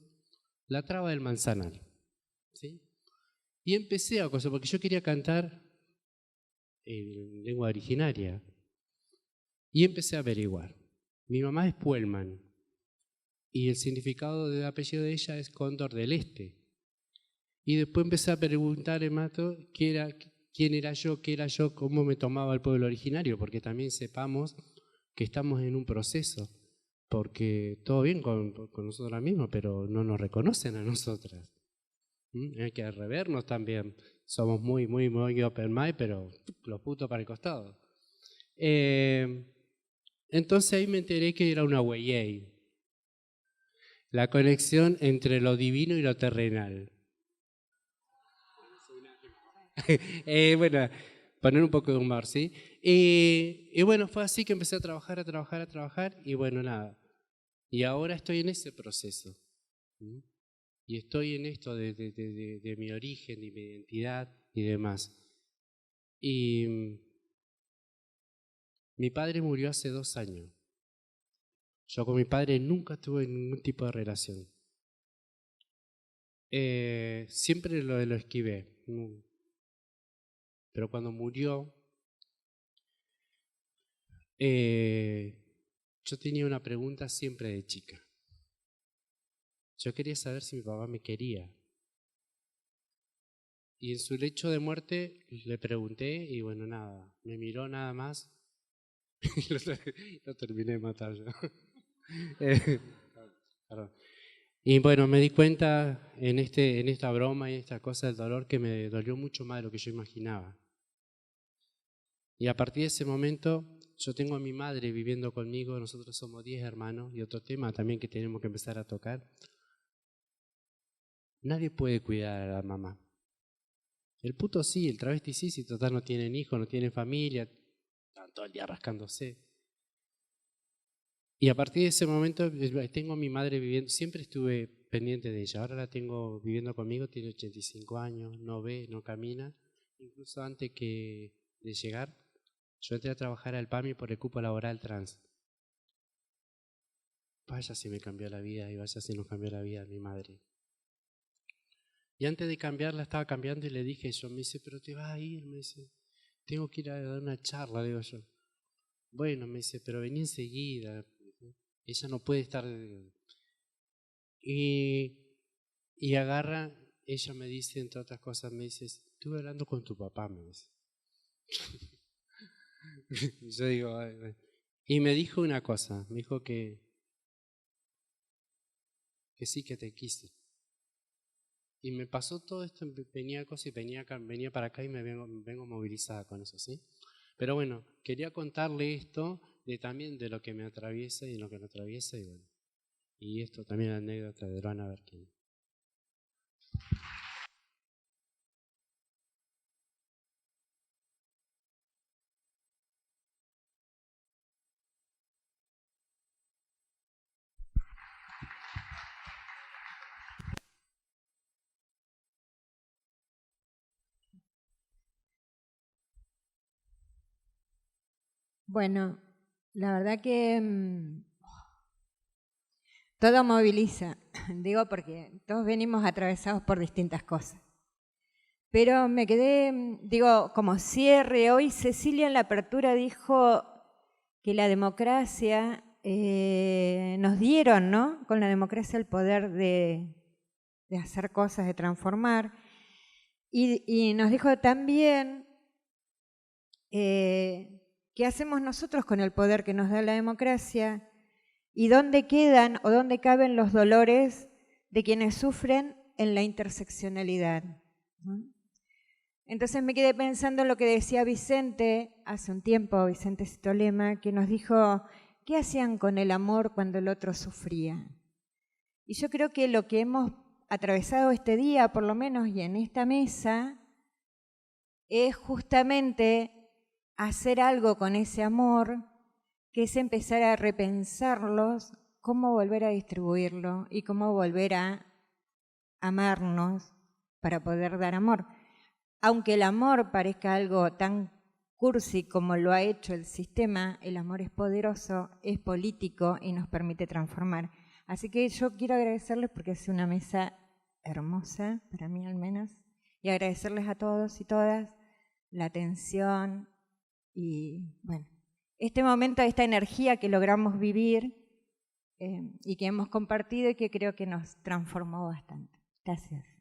La traba del manzanal. ¿Sí? Y empecé a cosas, porque yo quería cantar en lengua originaria. Y empecé a averiguar. Mi mamá es Puelman. Y el significado del apellido de ella es Cóndor del Este. Y después empecé a preguntar en Mato quién era yo, qué era yo, cómo me tomaba el pueblo originario, porque también sepamos que estamos en un proceso, porque todo bien con nosotras mismas, pero no nos reconocen a nosotras. Hay que revernos también. Somos muy open mind, pero los putos para el costado. Entonces ahí me enteré que era una weyey, la conexión entre lo divino y lo terrenal. Bueno, poner un poco de humor, ¿sí? Y bueno, fue así que empecé a trabajar, y bueno, nada. Y ahora estoy en ese proceso. Y estoy en esto de mi origen, de mi identidad y demás. Y mi padre murió hace 2 años. Yo con mi padre nunca tuve ningún tipo de relación. Siempre lo esquivé. Pero cuando murió, yo tenía una pregunta siempre de chica. Yo quería saber si mi papá me quería. Y en su lecho de muerte le pregunté y bueno, nada, me miró nada más y lo terminé de matar yo. Perdón. Y bueno, me di cuenta en esta broma y esta cosa del dolor que me dolió mucho más de lo que yo imaginaba. Y a partir de ese momento yo tengo a mi madre viviendo conmigo, nosotros somos 10 hermanos, y otro tema también que tenemos que empezar a tocar. Nadie puede cuidar a la mamá. El puto sí, el travesti sí, si total no tienen hijos, no tienen familia, están todo el día rascándose. Y a partir de ese momento tengo a mi madre viviendo, siempre estuve pendiente de ella, ahora la tengo viviendo conmigo, tiene 85 años, no ve, no camina. Incluso antes de llegar, yo entré a trabajar al PAMI por el cupo laboral trans. Vaya si me cambió la vida y vaya si nos cambió la vida a mi madre. Y antes de cambiarla estaba cambiando y le dije yo, me dice, pero te vas a ir, me dice, tengo que ir a dar una charla, le digo yo. Bueno, me dice, pero vení enseguida, ella no puede estar. Y agarra, ella me dice, entre otras cosas, me dice, estuve hablando con tu papá, me dice. Yo digo, ay, ay. Y me dijo una cosa, me dijo que sí, que te quise. Y me pasó todo esto, venía cosas y venía para acá y me vengo movilizada con eso, ¿sí? Pero bueno, quería contarle esto también de lo que me atraviesa y lo que me atraviesa y bueno. Y esto también es anécdota de Luana Berquín. Bueno, la verdad que todo moviliza, digo porque todos venimos atravesados por distintas cosas. Pero me quedé, digo, como cierre, hoy Cecilia en la apertura dijo que la democracia, nos dieron, ¿no? Con la democracia el poder de hacer cosas, de transformar. Y nos dijo también qué hacemos nosotros con el poder que nos da la democracia y dónde quedan o dónde caben los dolores de quienes sufren en la interseccionalidad, ¿no? Entonces me quedé pensando en lo que decía Vicente hace un tiempo, Vicente Citolema, que nos dijo, ¿qué hacían con el amor cuando el otro sufría? Y yo creo que lo que hemos atravesado este día, por lo menos, y en esta mesa, es justamente hacer algo con ese amor, que es empezar a repensarlos, cómo volver a distribuirlo y cómo volver a amarnos para poder dar amor. Aunque el amor parezca algo tan cursi como lo ha hecho el sistema, el amor es poderoso, es político y nos permite transformar. Así que yo quiero agradecerles porque es una mesa hermosa, para mí al menos, y agradecerles a todos y todas la atención y, bueno, este momento, esta energía que logramos vivir y que hemos compartido y que creo que nos transformó bastante. Gracias.